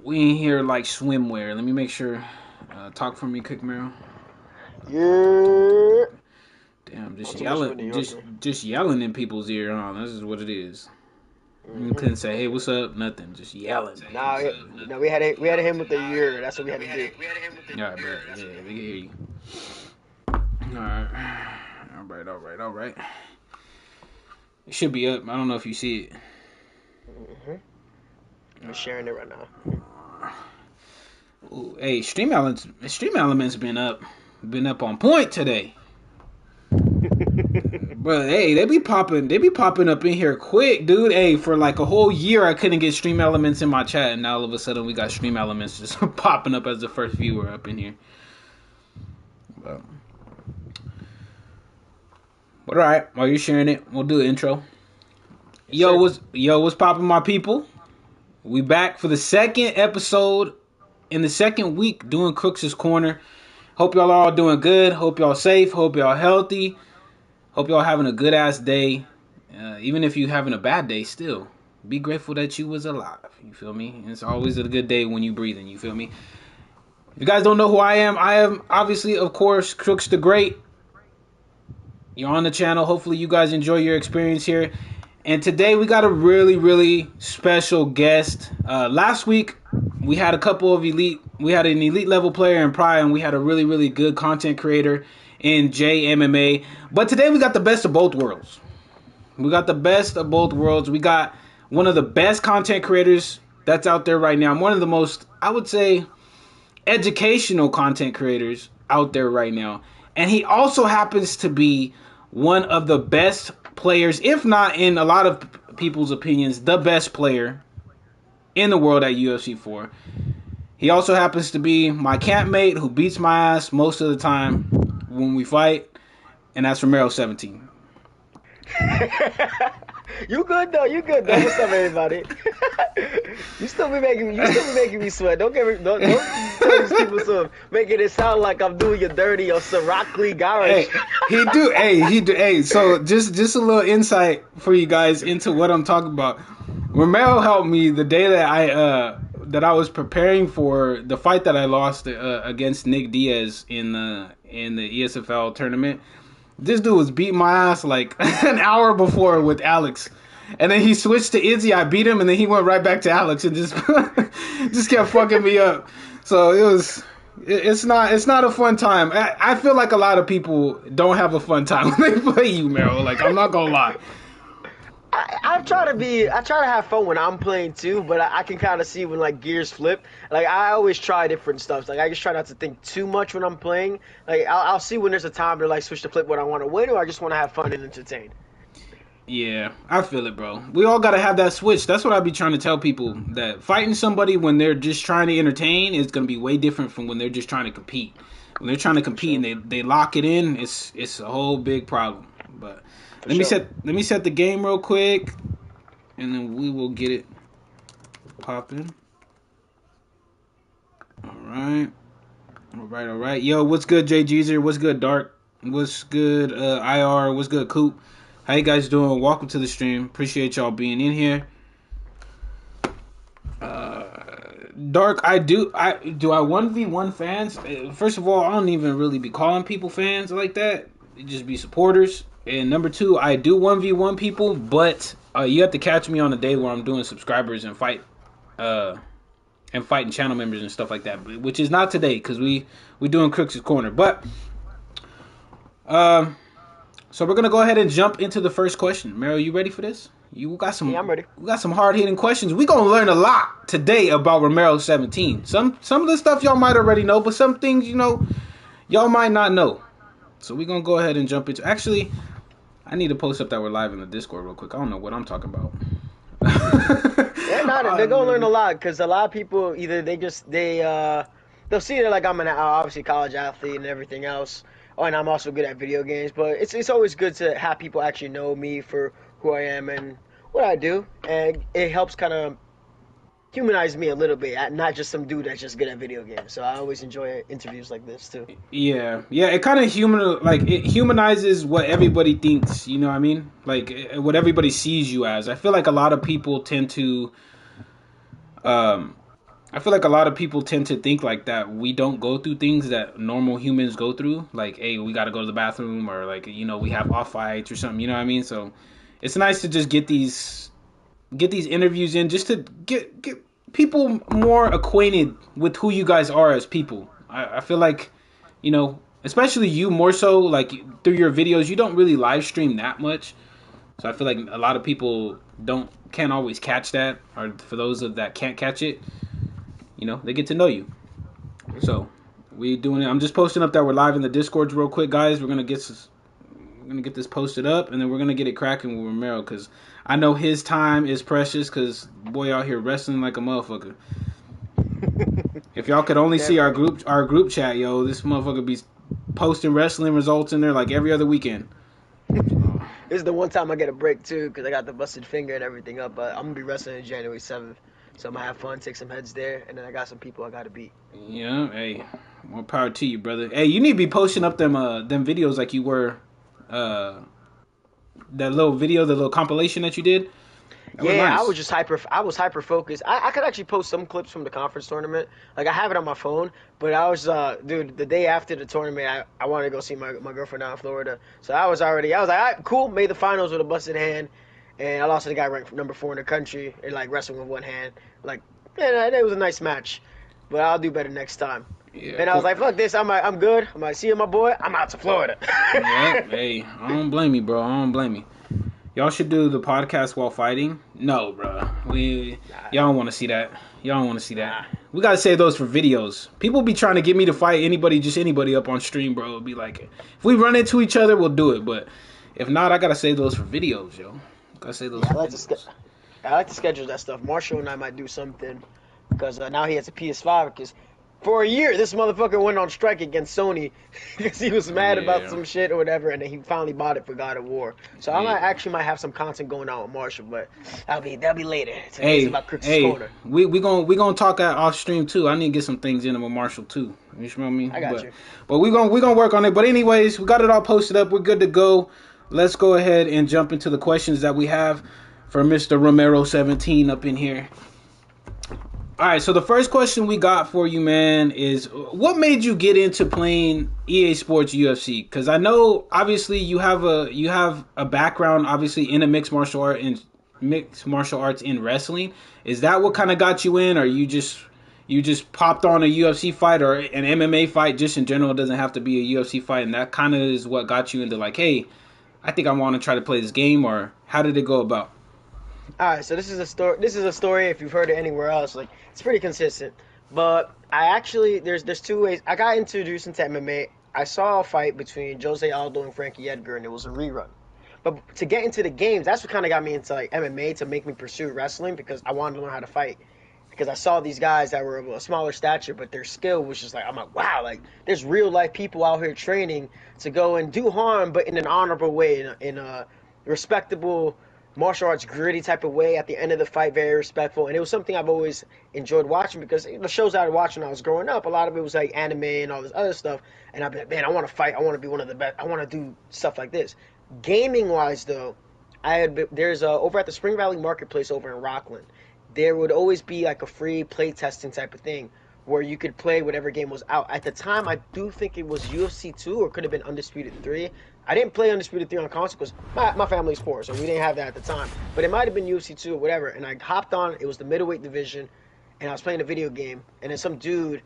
We in here like swimwear. Let me make sure. Talk for me, quick, Meryl. Yeah. Damn, On too much of a New just yelling in people's ear. Huh? This is what it is. You Mm-hmm. couldn't say, "Hey, what's up?" Nothing. Just yelling. Nah, we had him with the year. That's what we had to do. All right, bro. Yeah, we can hear you. All right, all right. It should be up. I don't know if you see it. Mm-hmm. I'm sharing it right now. Ooh, hey, Stream Elements been up on point today. Bro, hey, they be popping up in here quick, dude. Hey, for like a whole year, I couldn't get Stream Elements in my chat, and now all of a sudden we got Stream Elements just popping up as the first viewer up in here. But all right, while you're sharing it, we'll do an intro. Yes, sir. What's popping, my people? We back for the second episode in the second week doing Crooks' Corner. Hope y'all are all doing good. Hope y'all safe. Hope y'all healthy. Hope y'all having a good ass day. Even if you having a bad day, still be grateful that you was alive. You feel me? It's always a good day when you breathing. You feel me? If you guys don't know who I am obviously, of course, Crooks the Great. You're on the channel. Hopefully, you guys enjoy your experience here. And today we got a really, really special guest. Last week we had a couple of elite. We had an elite level player in Pride, and we had a really, really good content creator in JMMA. But today we got the best of both worlds. We got the best of both worlds. We got one of the best content creators that's out there right now. One of the most, I would say, educational content creators out there right now. And he also happens to be one of the best players, if not in a lot of people's opinions, the best player in the world at UFC 4. He also happens to be my campmate who beats my ass most of the time when we fight, and that's Romero 17. You good though? You good though? What's up, everybody? You still be making me sweat. Don't tell these people so making it sound like I'm doing you dirty or some Rock Lee Hey, garage. he do. Hey, so just a little insight for you guys into what I'm talking about. Romero helped me the day that I was preparing for the fight that I lost against Nick Diaz in the ESFL tournament. This dude was beating my ass like an hour before with Alex. And then he switched to Izzy. I beat him, and then he went right back to Alex and just just kept fucking me up. So it's not a fun time. I feel like a lot of people don't have a fun time when they play you, Meryl. Like, I'm not gonna lie. I try to have fun when I'm playing too, but I can kind of see when like gears flip. Like I always try different stuff. Like I just try not to think too much when I'm playing. Like I'll see when there's a time to like switch to flip when I want to win or I just want to have fun and entertain. Yeah, I feel it, bro. We all gotta have that switch. That's what I be trying to tell people. That fighting somebody when they're just trying to entertain is gonna be way different from when they're just trying to compete. When they're trying to For compete sure. and they lock it in, it's a whole big problem. But For sure. let me set the game real quick, and then we will get it popping. All right. Yo, what's good, Jay Jeezer? What's good, Dark? What's good, IR? What's good, Coop? How you guys doing? Welcome to the stream. Appreciate y'all being in here. Dark, I 1v1 fans. First of all, I don't even really be calling people fans like that. They just be supporters. And number two, I do 1v1 people, but you have to catch me on a day where I'm doing subscribers and fighting channel members and stuff like that, which is not today because we doing Crooks' Corner. But so we're gonna go ahead and jump into the first question. Meryl, you ready for this? Yeah, I'm ready. We got some hard hitting questions. We gonna learn a lot today about Romero 17. Some of the stuff y'all might already know, but some things y'all might not know. So we gonna go ahead and jump into. Actually, I need to post up that we're live in the Discord real quick. I don't know what I'm talking about. Yeah, no, they're gonna learn a lot because a lot of people either they'll see it like I'm an obviously college athlete and everything else. Oh, and I'm also good at video games, but it's always good to have people actually know me for who I am and what I do, and it helps kind of humanize me a little bit, not just some dude that's just good at video games. So I always enjoy interviews like this too. Yeah. It kind of it humanizes what everybody thinks. You know what I mean? Like what everybody sees you as. I feel like a lot of people tend to I feel like a lot of people tend to think like that. We don't go through things that normal humans go through. Like, hey, we got to go to the bathroom, or like, we have off fights or something. You know what I mean? So it's nice to just get these interviews in, just to get people more acquainted with who you guys are as people. I feel like, especially you more so, like through your videos, you don't really live stream that much. So I feel like a lot of people can't always catch that, or for those that can't catch it, they get to know you. So we doing it. I'm just posting up that we're live in the Discords real quick, guys. We're gonna get this posted up, and then we're gonna get it cracking with Romero, because I know his time is precious, because boy out here wrestling like a motherfucker. If y'all could only see our group chat, yo, this motherfucker be posting wrestling results in there like every other weekend. This is the one time I get a break too, because I got the busted finger and everything up. But I'm gonna be wrestling on January 7th, so I'm gonna have fun, take some heads there, and then I got some people I gotta beat. Yeah, hey, more power to you, brother. Hey, you need to be posting up them videos like you were, that little video, the little compilation that you did. That was Yeah, nice. I was hyper focused. I could actually post some clips from the conference tournament. Like I have it on my phone, but I was dude, the day after the tournament, I wanted to go see my girlfriend down in Florida. So I was like, all right, cool, made the finals with a busted hand, and I lost to the guy ranked number 4 in the country and like wrestling with one hand. Like, yeah, it was a nice match, but I'll do better next time. Yeah, And I was like, fuck this, I'm good. I'm like, see you, my boy. I'm out to Florida. yeah, hey, I don't blame you, bro. I don't blame you. Y'all should do the podcast while fighting. No, bro. Y'all don't want to see that. Y'all don't want to see that. We gotta save those for videos. People be trying to get me to fight anybody up on stream, bro. It'll be like, if we run into each other, we'll do it. But if not, I gotta save those for videos, yo. Gotta save those for videos. I like to schedule that stuff. Marshall and I might do something because now he has a PS5. Because for a year, this motherfucker went on strike against Sony because he was mad about some shit or whatever, and then he finally bought it for God of War. So I might have some content going on with Marshall, but that'll be later. Today's about Crooks' Corner. we gonna talk off stream too. I need to get some things in with Marshall too. You know what I mean? I got you. But we gonna work on it. But anyways, we got it all posted up. We're good to go. Let's go ahead and jump into the questions that we have for Mr. Romero 17 up in here. All right, so the first question we got for you, man, is what made you get into playing EA Sports UFC? Because I know obviously you have a background obviously in a mixed martial arts in wrestling. Is that what kind of got you in, or you just popped on a UFC fight or an MMA fight just in general? It doesn't have to be a UFC fight, and that kind of is what got you into like, hey, I think I want to try to play this game, or how did it go about? All right, so this is a story. This is a story. If you've heard it anywhere else, like it's pretty consistent. But I actually there's 2 ways. I got introduced into MMA. I saw a fight between Jose Aldo and Frankie Edgar, and it was a rerun. But to get into the games, that's what kind of got me into like MMA, to make me pursue wrestling, because I wanted to learn how to fight. Because I saw these guys that were of a smaller stature, but their skill was just like, I'm like, wow, like there's real life people out here training to go and do harm, but in an honorable way, in a respectable martial arts gritty type of way. At the end of the fight, very respectful, and it was something I've always enjoyed watching, because the shows I was watching when I was growing up, a lot of it was like anime and all this other stuff, and I'd be like, man, I want to fight, I want to be one of the best, I want to do stuff like this. Gaming wise though, there's over at the Spring Valley Marketplace over in Rockland, there would always be like a free play testing type of thing where you could play whatever game was out. At the time, I do think it was UFC 2 or could have been Undisputed 3. I didn't play Undisputed 3 on console because my family's poor, so we didn't have that at the time. But it might have been UFC 2 or whatever, and I hopped on. It was the middleweight division, and I was playing a video game, and then some dude,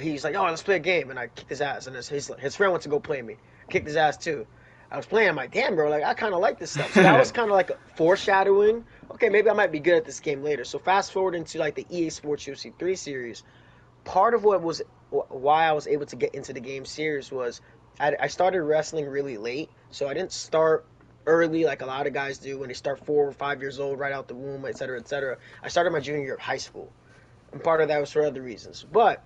he's like, oh, let's play a game, and I kicked his ass, and his friend went to go play me. Kicked his ass too. I was playing, I'm like, damn, bro, like I kind of like this stuff. So that was kind of like foreshadowing. Okay, maybe I might be good at this game later. So fast forward into like the EA Sports UFC 3 series. Part of why I was able to get into the game series was I started wrestling really late, so I didn't start early like a lot of guys do when they start 4 or 5 years old, right out the womb, et cetera, et cetera. I started my junior year of high school, and part of that was for other reasons. But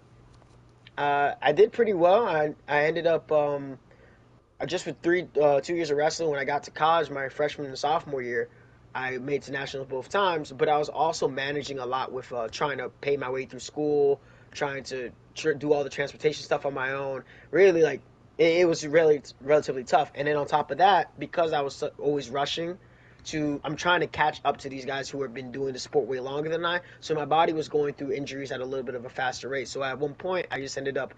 I did pretty well. I ended up just with 2 years of wrestling. When I got to college, my freshman and sophomore year, I made it to nationals both times. But I was also managing a lot with trying to pay my way through school, trying to do all the transportation stuff on my own. Really, like, it was really relatively tough. And then on top of that, because I was always rushing, I'm trying to catch up to these guys who have been doing the sport way longer than I. So my body was going through injuries at a little bit of a faster rate. So at one point, I just ended up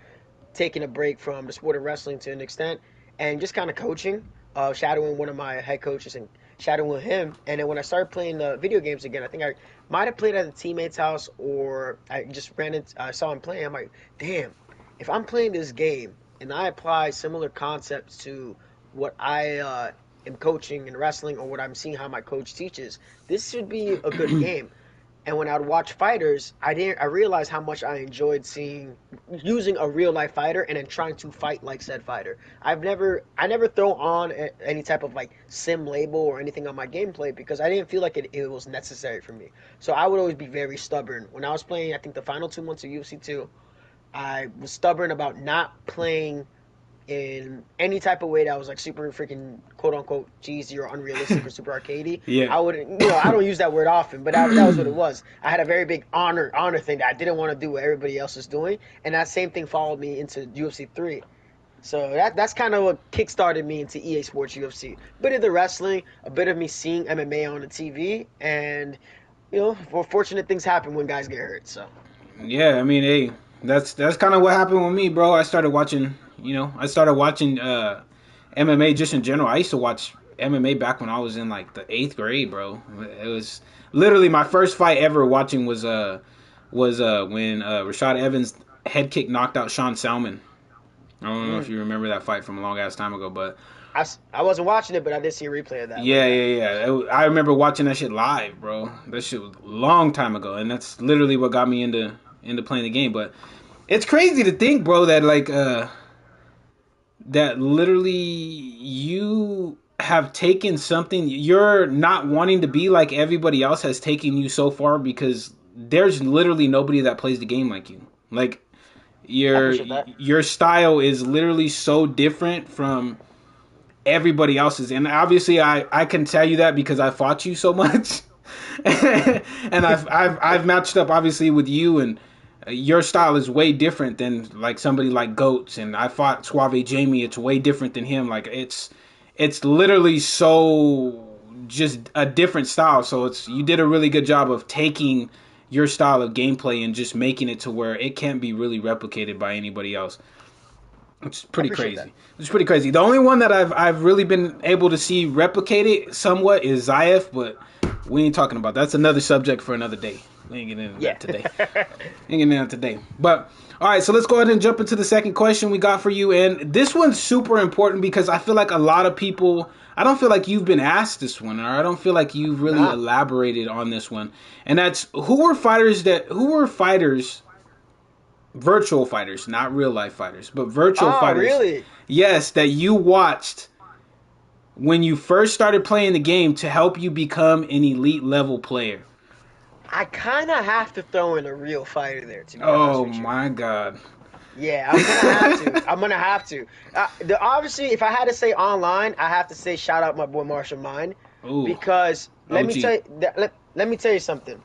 taking a break from the sport of wrestling to an extent and just kind of coaching, shadowing one of my head coaches and shadowing him. And then when I started playing the video games again, I think I might have played at a teammate's house or I just I saw him playing. I'm like, damn, if I'm playing this game and I apply similar concepts to what I am coaching in wrestling or what I'm seeing how my coach teaches, this should be a good game. And when I would watch fighters, I realized how much I enjoyed using a real life fighter and then trying to fight like said fighter. I never throw on any type of like sim label or anything on my gameplay because I didn't feel like it was necessary for me. So I would always be very stubborn. When I was playing, I think the final 2 months of UFC 2, I was stubborn about not playing in any type of way that was like super freaking quote unquote cheesy or unrealistic or super arcadey. Yeah. I wouldn't, I don't use that word often, but that was what it was. I had a very big honor thing that I didn't want to do what everybody else is doing, and that same thing followed me into UFC 3. So that's kind of what kickstarted me into EA Sports UFC. A bit of the wrestling, a bit of me seeing MMA on the TV, and fortunate things happen when guys get hurt. So yeah, I mean, hey, that's kind of what happened with me, bro. I started watching MMA just in general. I used to watch MMA back when I was in like the 8th grade, bro. It was literally my first fight ever watching was when Rashad Evans head kick knocked out Sean Salmon. I don't know if you remember that fight from a long ass time ago, but I wasn't watching it, but I did see a replay of that. Yeah. I remember watching that shit live, bro. That shit was a long time ago, and that's literally what got me into playing the game. But it's crazy to think, bro, that like that literally you have taken something you're not wanting to be like everybody else has taken you so far, because there's literally nobody that plays the game like you. Like your style is literally so different from everybody else's, and obviously I can tell you that because I fought you so much. And I've matched up obviously with you, and your style is way different than like somebody like Goats, and I fought Suave Jamie. It's way different than him. Like it's literally so just a different style. So you did a really good job of taking your style of gameplay and just making it to where it can't be really replicated by anybody else. It's pretty crazy. That. It's pretty crazy. The only one that I've really been able to see replicated somewhat is Zayev, but we ain't talking about that. That's another subject for another day. We ain't getting into that today. Ain't getting into that today. But all right, so let's go ahead and jump into the second question we got for you, and this one's super important because I feel like a lot of people. I don't feel like you've been asked this one, or I don't feel like you've really elaborated on this one, and that's who were fighters, virtual fighters, not real life fighters, but virtual fighters. Really? Yes, that you watched when you first started playing the game to help you become an elite level player. I kind of have to throw in a real fighter there, to be honest with you. Oh my god. Yeah, I'm gonna have to. Obviously, if I had to say online, I have to say shout out my boy Marshall Mind. Ooh, because let me tell you something.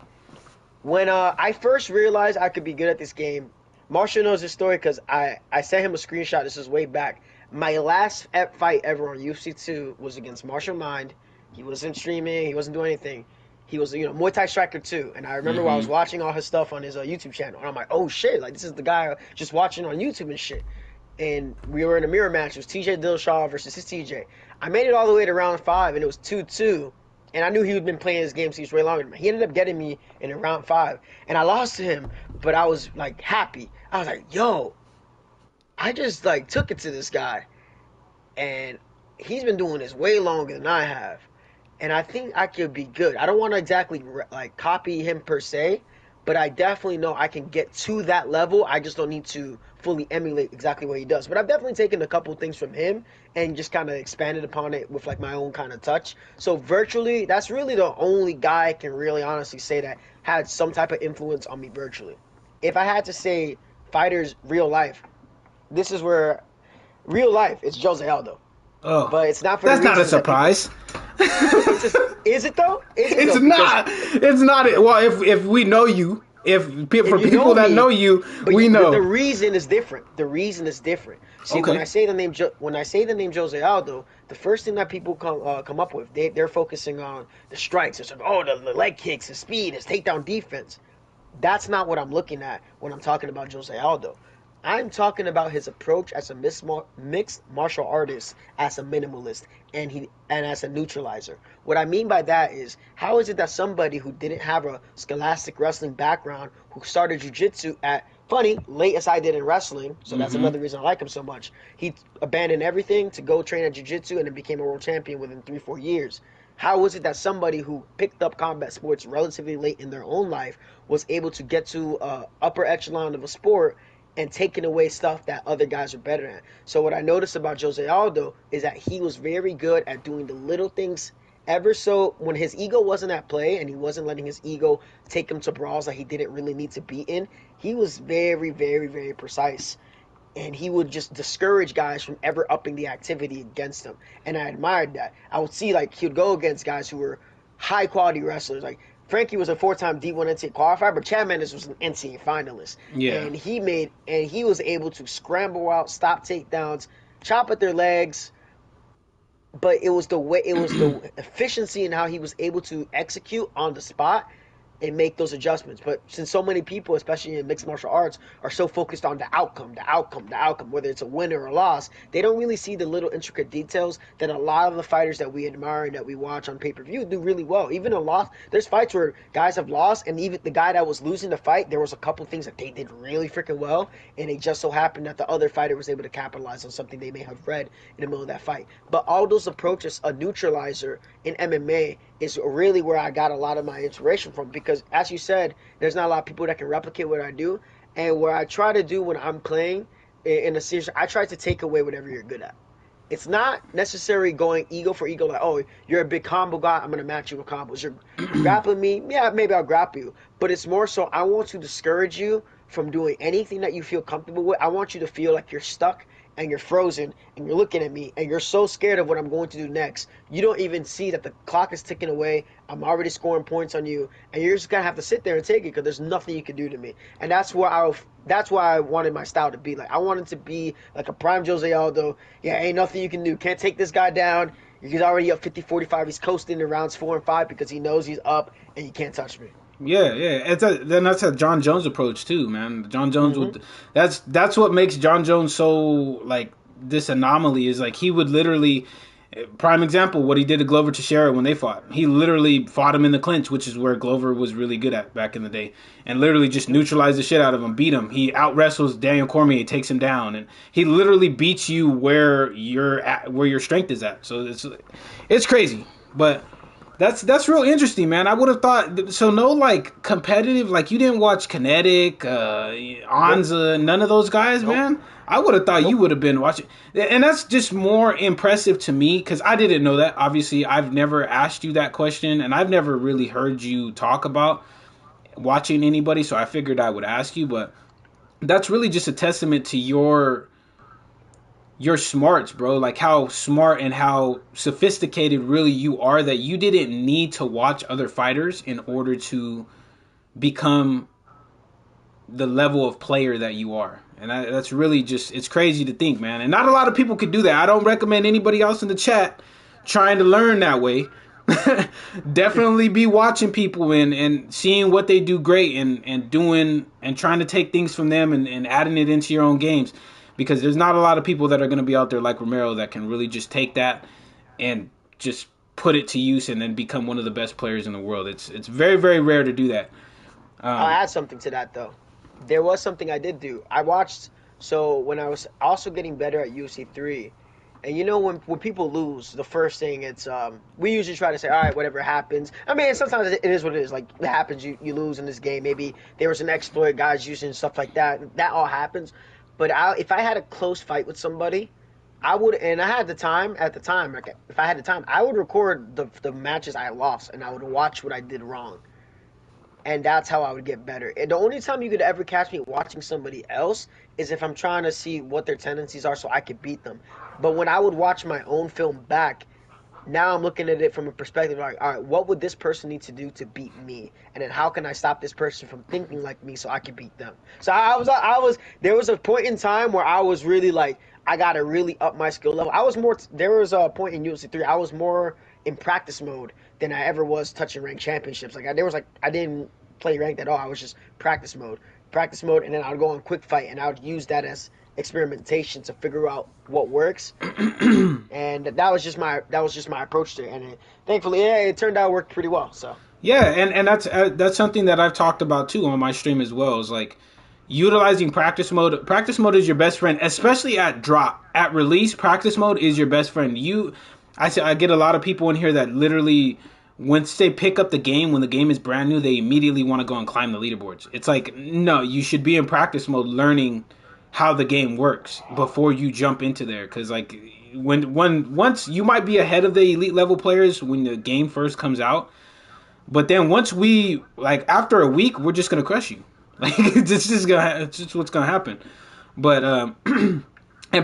When I first realized I could be good at this game, Marshall knows this story because I sent him a screenshot. This is way back. My last fight ever on UFC 2 was against Marshall Mind. He wasn't streaming. He wasn't doing anything. He was, Muay Thai Striker 2. And I remember I was watching all his stuff on his YouTube channel. And I'm like, oh, shit. Like, this is the guy just watching on YouTube and shit. And we were in a mirror match. It was TJ Dillashaw versus his TJ. I made it all the way to round 5, and it was 2-2. And I knew he had been playing his game since way longer than me. He ended up getting me in round 5. And I lost to him, but I was, like, happy. I was like, yo, I just, like, took it to this guy. And he's been doing this way longer than I have. And I think I could be good. I don't want to exactly like copy him per se, but I definitely know I can get to that level. I just don't need to fully emulate exactly what he does. But I've definitely taken a couple things from him and just kind of expanded upon it with like my own kind of touch. So virtually, that's really the only guy I can really honestly say that had some type of influence on me virtually. If I had to say fighters real life, this is where real life, it's Jose Aldo. Oh, but it's not for that's not a surprise. Is it though? It's not. Well, if we know you, And For you people know that know me, you, but we the know. reason is different. The reason is different. See, when Okay. I say the name when I say the name Jose Aldo, the first thing that people come up with, they're focusing on the strikes. It's like, oh, the leg kicks, his speed, his takedown defense. That's not what I'm looking at when I'm talking about Jose Aldo. I'm talking about his approach as a mixed martial artist, as a minimalist, and as a neutralizer. What I mean by that is, how is it that somebody who didn't have a scholastic wrestling background, who started jujitsu at funny late as I did in wrestling, so that's Mm-hmm. another reason I like him so much. He abandoned everything to go train at jiu-jitsu and then became a world champion within 3 4 years. How was it that somebody who picked up combat sports relatively late in their own life was able to get to upper echelon of a sport and taking away stuff that other guys are better at? So what I noticed about Jose Aldo is that he was very good at doing the little things ever so when his ego wasn't at play and he wasn't letting his ego take him to brawls that he didn't really need to be in. He was very, very, very precise, and he would just discourage guys from ever upping the activity against him. And I admired that. I would see like he would go against guys who were high quality wrestlers. Like Frankie was a 4-time D1 NCAA qualifier, but Chad Mendes was an NCAA finalist. Yeah. And he was able to scramble out, stop takedowns, chop at their legs, but it was the efficiency in how he was able to execute on the spot and make those adjustments. But since so many people, especially in mixed martial arts, are so focused on the outcome, the outcome, the outcome, whether it's a win or a loss, they don't really see the little intricate details that a lot of the fighters that we admire and that we watch on pay-per-view do really well. Even a loss, there's fights where guys have lost, and even the guy that was losing the fight, there was a couple things that they did really freaking well, and it just so happened that the other fighter was able to capitalize on something they may have read in the middle of that fight. But all those approaches, a neutralizer in MMA, is really where I got a lot of my inspiration from, because as you said, there's not a lot of people that can replicate what I do. And what I try to do when I'm playing in a series, I try to take away whatever you're good at. It's not necessarily going ego for ego, like, oh, you're a big combo guy, I'm gonna match you with combos. You're grappling me, yeah, maybe I'll grapple you. But it's more so I want to discourage you from doing anything that you feel comfortable with. I want you to feel like you're stuck and you're frozen and you're looking at me and you're so scared of what I'm going to do next. You don't even see that the clock is ticking away. I'm already scoring points on you, and you're just gonna have to sit there and take it because there's nothing you can do to me. And that's why I wanted my style to be like. I wanted to be like a prime Jose Aldo. Yeah, ain't nothing you can do. Can't take this guy down. He's already up 50-45. He's coasting in rounds 4 and 5 because he knows he's up and you can't touch me. Yeah, yeah. Then that's a John Jones approach too, man. John Jones Mm-hmm. would. That's what makes John Jones so like this anomaly is like he would literally. Prime example, what he did to Glover Teixeira when they fought. He literally fought him in the clinch, which is where Glover was really good at back in the day, and literally just Mm-hmm. neutralized the shit out of him, beat him. He out wrestles Daniel Cormier, takes him down, and he literally beats you where your strength is at. So it's crazy, but that's real interesting, man. I would have thought so. No, like competitive, like you didn't watch Kinetic, Nope. Anza, none of those guys, Nope. man. I would have thought you Nope. would have been watching, and that's just more impressive to me because I didn't know that. Obviously, I've never asked you that question, and I've never really heard you talk about watching anybody. So I figured I would ask you, but that's really just a testament to your smarts, bro. Like how smart and how sophisticated really you are that you didn't need to watch other fighters in order to become the level of player that you are. And that's really just, it's crazy to think, man. And not a lot of people could do that. I don't recommend anybody else in the chat trying to learn that way. Definitely be watching people and seeing what they do great and doing and trying to take things from them and adding it into your own games, because there's not a lot of people that are going to be out there like Romero that can really just take that and just put it to use and then become one of the best players in the world. It's very, very rare to do that. I'll Um, add something to that though. There was something I did do. I watched, so when I was also getting better at UFC 3, and you know when people lose, the first thing it's we usually try to say, all right, whatever happens. I mean, sometimes it is what it is. Like it happens, you lose in this game. Maybe there was an exploit, guys using stuff like that. That all happens. But if I had a close fight with somebody, I would, and I had the time at the time. Like if I had the time, I would record the matches I lost, and I would watch what I did wrong, and that's how I would get better. And the only time you could ever catch me watching somebody else is if I'm trying to see what their tendencies are so I could beat them. But when I would watch my own film back, now I'm looking at it from a perspective like, all right, what would this person need to do to beat me, and then how can I stop this person from thinking like me so I can beat them? So there was a point in time where I was really like, I gotta really up my skill level. I was more. There was a point in UFC 3 I was more in practice mode than I ever was touching ranked championships. I didn't play ranked at all. I was just practice mode, and then I'd go on quick fight, and I would use that as experimentation to figure out what works. And that was just my approach to it, and thankfully, yeah, it turned out worked pretty well. So Yeah, and that's something that I've talked about too on my stream as well. Is like utilizing practice mode. Practice mode is your best friend, especially at drop. At release, practice mode is your best friend. I get a lot of people in here that literally, once they pick up the game, when the game is brand new, they immediately want to go and climb the leaderboards. It's like, no, you should be in practice mode, learning how the game works before you jump into there. Because like once you might be ahead of the elite level players when the game first comes out, but then once we like after a week, we're just gonna crush you. Like it's just what's gonna happen. But and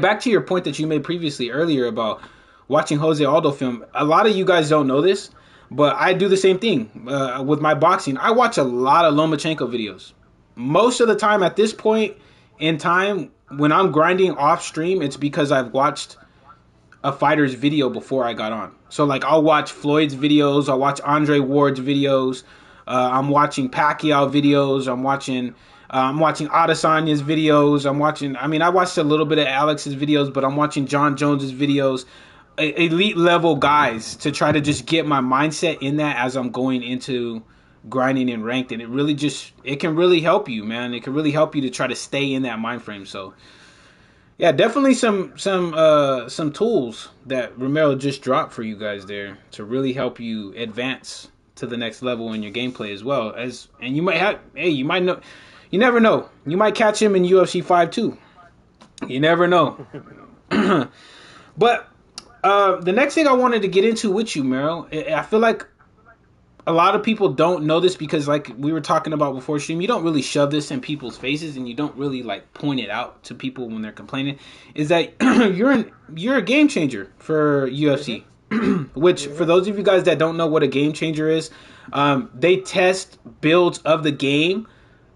back to your point that you made previously earlier about watching Jose Aldo film. A lot of you guys don't know this, but I do the same thing with my boxing. I watch a lot of Lomachenko videos. Most of the time at this point in time, when I'm grinding off stream, it's because I've watched a fighter's video before I got on. So like I'll watch Floyd's videos, I'll watch Andre Ward's videos, I'm watching Pacquiao videos, I'm watching Adesanya's videos, I watched a little bit of Alex's videos, but I'm watching John Jones's videos, elite level guys, to try to just get my mindset in that as I'm going into grinding and ranked. And it can really help you, man. It can really help you to try to stay in that mind frame. So yeah, definitely some tools that Romero just dropped for you guys there to really help you advance to the next level in your gameplay as well. And you might know, you never know. You might catch him in UFC 5 too. You never know. But the next thing I wanted to get into with you, Mero, I feel like a lot of people don't know this because, like we were talking about before stream, you don't really shove this in people's faces and you don't really like point it out to people when they're complaining. Is that you're a game changer for UFC? Which, for those of you guys that don't know what a game changer is, they test builds of the game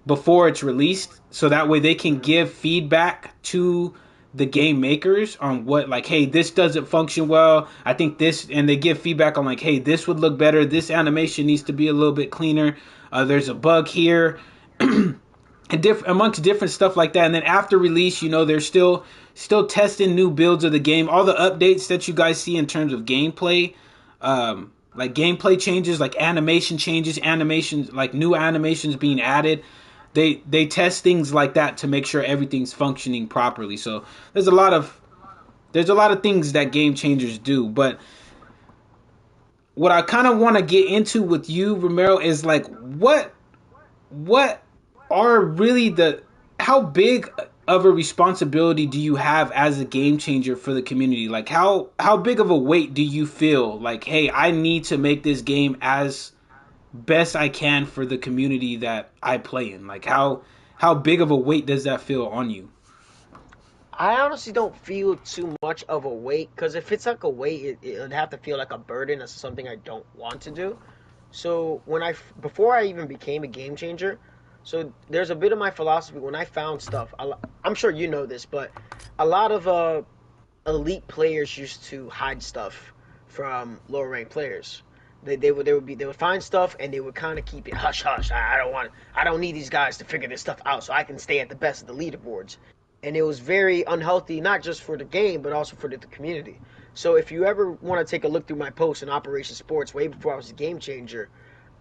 before it's released, so that way they can give feedback to the game makers on what, like, hey, this doesn't function well, I think this, and they give feedback on like, hey, this would look better, this animation needs to be a little bit cleaner, there's a bug here, and amongst different stuff like that. And then after release, they're still testing new builds of the game, all the updates that you guys see in terms of gameplay, like gameplay changes, like animation changes, animations, like new animations being added. They test things like that to make sure everything's functioning properly. So there's a lot of things that game changers do. But what I kind of want to get into with you, Romero, is like what are really how big of a responsibility do you have as a game changer for the community? Like how big of a weight do you feel like, hey, I need to make this game as best I can for the community that I play in? Like how big of a weight does that feel on you? I honestly don't feel too much of a weight, because if it's like a weight, it would have to feel like a burden as something I don't want to do. So before I even became a game changer, so there's a bit of my philosophy when I found stuff. I'm sure you know this, but a lot of elite players used to hide stuff from lower ranked players. They would find stuff and they would kind of keep it hush hush. I don't need these guys to figure this stuff out so I can stay at the best of the leaderboards. And it was very unhealthy, not just for the game but also for the community. So if you ever want to take a look through my posts in Operation Sports way before I was a game changer,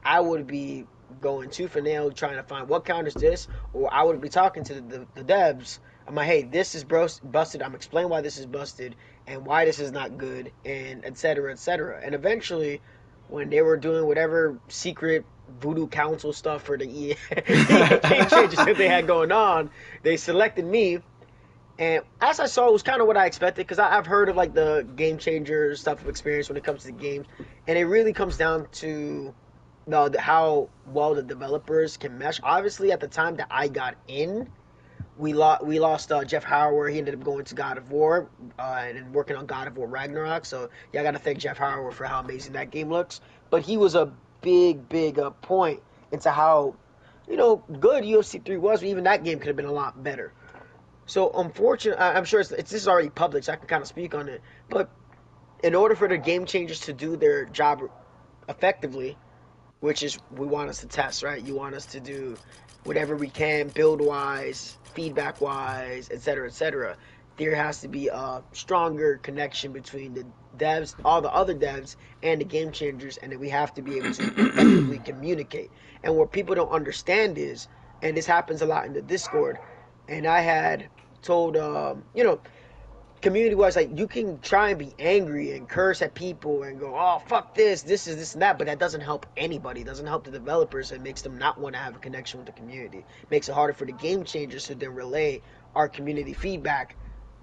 I would be going tooth and nail trying to find what counters this, or I would be talking to the devs. I'm like, hey, this is busted. I'm explaining why this is busted and why this is not good, and et cetera, et cetera. And eventually, when they were doing whatever secret voodoo council stuff for the EA game changes that they had going on, they selected me. And as I saw, it was kind of what I expected, because I've heard of like the game changer stuff of experience when it comes to the games, and it really comes down to how well the developers can mesh. Obviously, at the time that I got in, we lost Jeff Howard. He ended up going to God of War and then working on God of War Ragnarok. So yeah, I got to thank Jeff Howard for how amazing that game looks. But he was a big point into how good UFC 3 was. But even that game could have been a lot better. So unfortunately, I'm sure this is already public, so I can kind of speak on it. But in order for the game changers to do their job effectively, which is we want us to test, right? You want us to do whatever we can, build wise, feedback wise, etc., etc. There has to be a stronger connection between the devs, all the other devs, and the game changers, and then we have to be able to effectively communicate. And what people don't understand is, and this happens a lot in the Discord, and I had told, community wise, like you can try and be angry and curse at people and go, oh fuck this is this and that, but that doesn't help anybody. It doesn't help the developers. It makes them not want to have a connection with the community. It makes it harder for the game changers to then relay our community feedback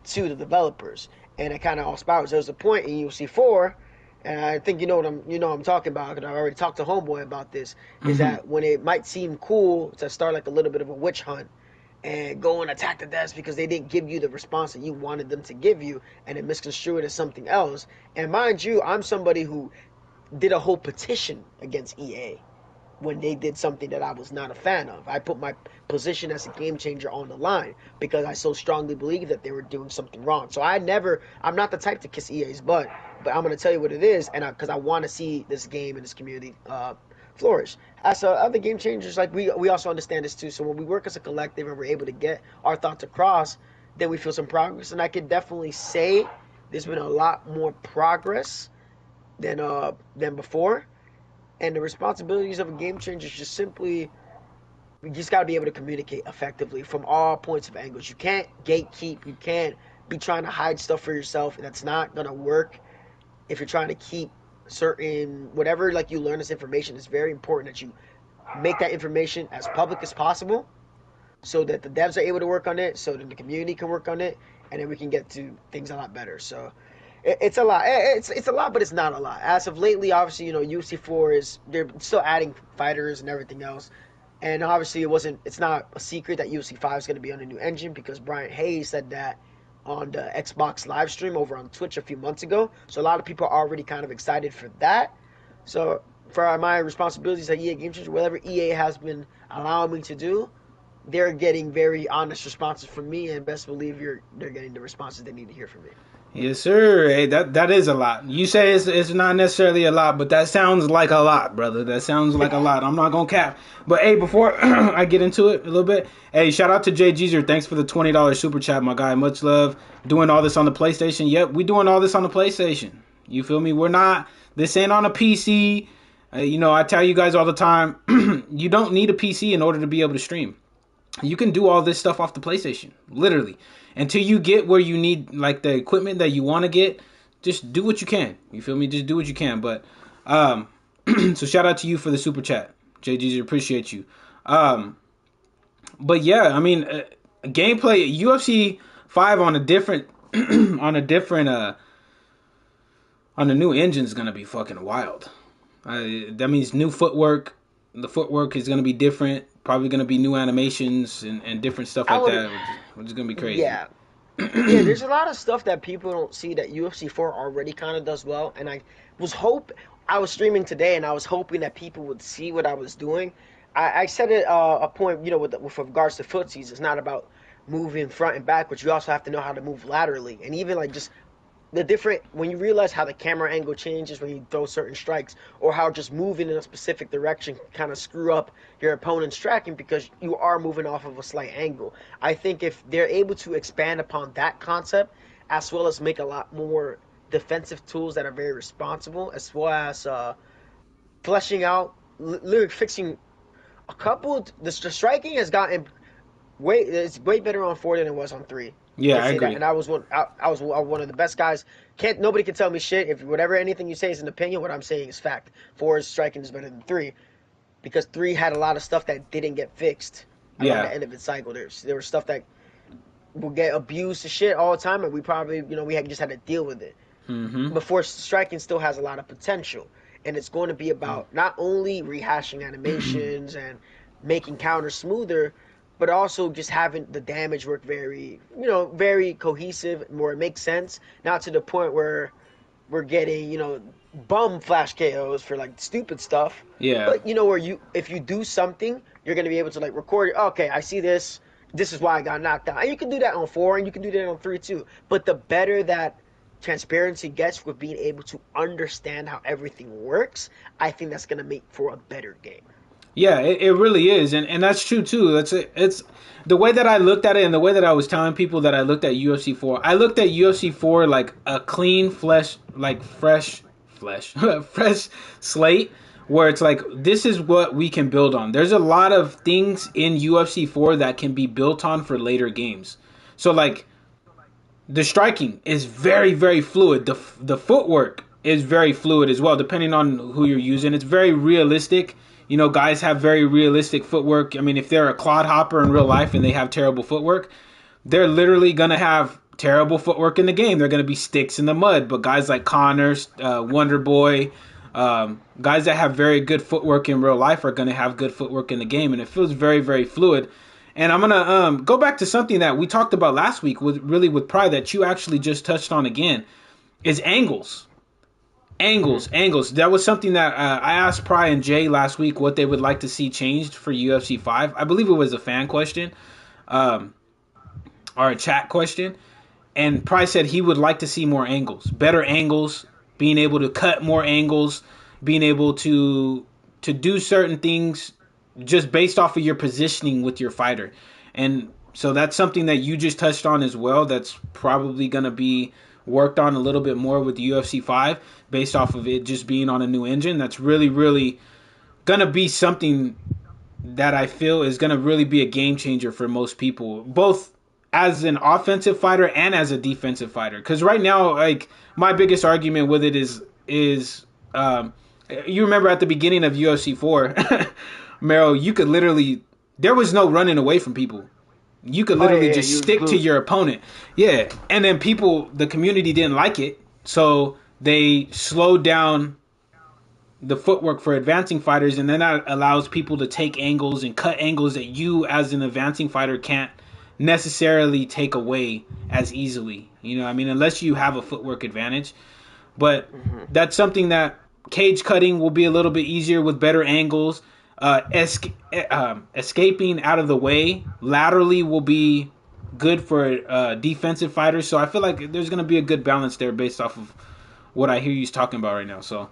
to the developers. And it kind of all spirals. There was a point in UFC 4, and I think you know what I'm talking about, because I already talked to Homeboy about this, is that when it might seem cool to start like a little bit of a witch hunt and go and attack the devs because they didn't give you the response that you wanted them to give you, and it misconstrued it as something else. And mind you, I'm somebody who did a whole petition against EA when they did something that I was not a fan of. I put my position as a game changer on the line because I so strongly believe that they were doing something wrong. So I'm not the type to kiss EA's butt, but I'm going to tell you what it is, and because I want to see this game and this community flourish. As other game changers, like we also understand this too. So when we work as a collective and we're able to get our thoughts across, then we feel some progress. And I can definitely say there's been a lot more progress than before. And the responsibilities of a game changer is just simply, you just got to be able to communicate effectively from all points of angles. You can't gatekeep. You can't be trying to hide stuff for yourself. That's not gonna work if you're trying to keep certain whatever, like you learn this information. It's very important that you make that information as public as possible so that the devs are able to work on it, so that the community can work on it, and then we can get to things a lot better. So it's a lot. It's a lot, but it's not a lot. As of lately, obviously, UFC 4 they're still adding fighters and everything else, and obviously it's not a secret that UFC 5 is going to be on a new engine, because Brian Hayes said that on the Xbox live stream over on Twitch a few months ago. So a lot of people are already kind of excited for that. So for my responsibilities at EA Game Changer, whatever EA has been allowing me to do, they're getting very honest responses from me, and best believe they're getting the responses they need to hear from me. Yes, sir. Hey, that is a lot. You say it's not necessarily a lot, but that sounds like a lot, brother. That sounds like a lot. I'm not gonna cap. But hey, before I get into it a little bit, hey, shout out to Jay Jeezer. Thanks for the $20 super chat, my guy. Much love. Doing all this on the PlayStation. Yep, we doing all this on the PlayStation. You feel me? This ain't on a PC. I tell you guys all the time, you don't need a PC in order to be able to stream. You can do all this stuff off the PlayStation, literally. Until you get where you need like the equipment that you want to get, just do what you can. You feel me? Just do what you can. But so shout out to you for the super chat, JGG. Appreciate you. But yeah, I mean, gameplay UFC 5 on a different on the new engine is gonna be fucking wild. That means new footwork. The footwork is gonna be different. Probably gonna be new animations and different stuff like that, which is gonna be crazy. Yeah, there's a lot of stuff that people don't see that UFC 4 already kind of does well. And I was streaming today, and I was hoping that people would see what I was doing. I said it a point, with regards to footsies, it's not about moving front and back, but you also have to know how to move laterally, and even like just when you realize how the camera angle changes when you throw certain strikes, or how just moving in a specific direction can kind of screw up your opponent's tracking because you are moving off of a slight angle. I think if they're able to expand upon that concept, as well as make a lot more defensive tools that are very responsible, as well as fleshing out, literally fixing a couple. The striking has gotten it's way better on 4 than it was on 3. Yeah, I agree. And I was one of the best guys. Nobody can tell me shit. If anything you say is an opinion, what I'm saying is fact. 4's striking is better than 3, because 3 had a lot of stuff that didn't get fixed at the end of its cycle. There was stuff that will get abused to shit all the time, and we probably just had to deal with it. Mm-hmm. Before, striking still has a lot of potential, and it's going to be about not only rehashing animations and making counters smoother, but also just having the damage work very, very cohesive, where it makes sense, not to the point where we're getting, bum flash KOs for like stupid stuff. Yeah. But where if you do something, you're gonna be able to like record it. Okay, I see this. This is why I got knocked out. And you can do that on 4, and you can do that on 3 too. But the better that transparency gets with being able to understand how everything works, I think that's gonna make for a better game. Yeah, it really is, and that's true too. It's the way that I looked at it, and the way that I was telling people that I looked at UFC 4. I looked at UFC 4 like a clean flesh, like fresh flesh, fresh slate, where it's like this is what we can build on. There's a lot of things in UFC 4 that can be built on for later games. So like the striking is very very fluid. The footwork is very fluid as well, depending on who you're using. It's very realistic. Guys have very realistic footwork. I mean, if they're a clod hopper in real life and they have terrible footwork, they're literally going to have terrible footwork in the game. They're going to be sticks in the mud. But guys like Connors, Wonder Boy, guys that have very good footwork in real life are going to have good footwork in the game. And it feels very, very fluid. And I'm going to go back to something that we talked about last week with Pride that you actually just touched on again, is angles. Angles. That was something that I asked Pry and Jay last week what they would like to see changed for UFC 5. I believe it was a fan question, or a chat question. And Pry said he would like to see more angles, better angles, being able to cut more angles, being able to do certain things just based off of your positioning with your fighter. And so that's something that you just touched on as well. That's probably going to be worked on a little bit more with the UFC 5 based off of it just being on a new engine. That's really, really going to be something that I feel is going to really be a game changer for most people, both as an offensive fighter and as a defensive fighter. Because right now, like, my biggest argument with it is you remember at the beginning of UFC 4, Mero, you could literally, there was no running away from people. You could literally just stick to your opponent. Yeah. And then the community didn't like it. So they slowed down the footwork for advancing fighters. And then that allows people to take angles and cut angles that you as an advancing fighter can't necessarily take away as easily. I mean, unless you have a footwork advantage. But that's something that cage cutting will be a little bit easier with better angles. Escaping out of the way laterally will be good for defensive fighters. So I feel like there's going to be a good balance there based off of what I hear you talking about right now. So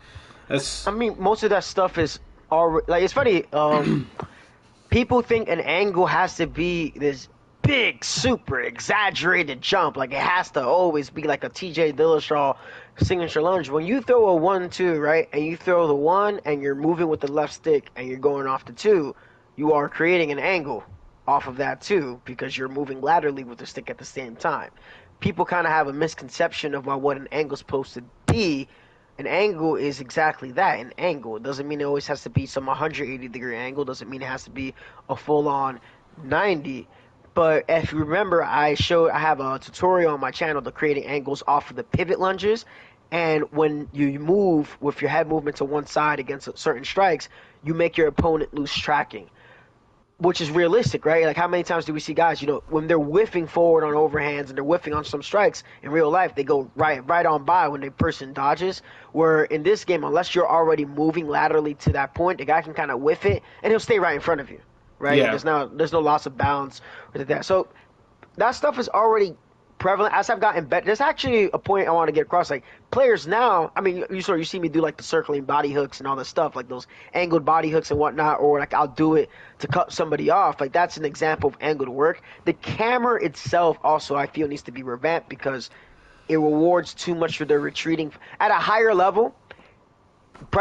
that's. I mean, most of that stuff is already, like, it's funny. People think an angle has to be this big, super exaggerated jump. Like, it has to always be like a TJ Dillashaw signature lunge. When you throw a 1-2, right, and you throw the 1 and you're moving with the left stick and you're going off the 2, you are creating an angle off of that 2 because you're moving laterally with the stick at the same time. People kind of have a misconception about what an angle is supposed to be. An angle is exactly that, an angle. It doesn't mean it always has to be some 180-degree angle. It doesn't mean it has to be a full-on 90. But if you remember, I have a tutorial on my channel to creating angles off of the pivot lunges. And when you move with your head movement to one side against certain strikes, you make your opponent lose tracking, which is realistic, right? Like, how many times do we see guys, when they're whiffing forward on overhands and they're whiffing on some strikes in real life, they go right on by when the person dodges. Where in this game, unless you're already moving laterally to that point, the guy can kind of whiff it and he'll stay right in front of you. Right? Yeah. There's no loss of balance with that. So that stuff is already prevalent. As I've gotten better, there's actually a point I want to get across. Like, players now, I mean, you see me do like the circling body hooks and all this stuff, like those angled body hooks and whatnot, or like I'll do it to cut somebody off. Like, that's an example of angled work. The camera itself also, I feel, needs to be revamped because it rewards too much for the retreating at a higher level.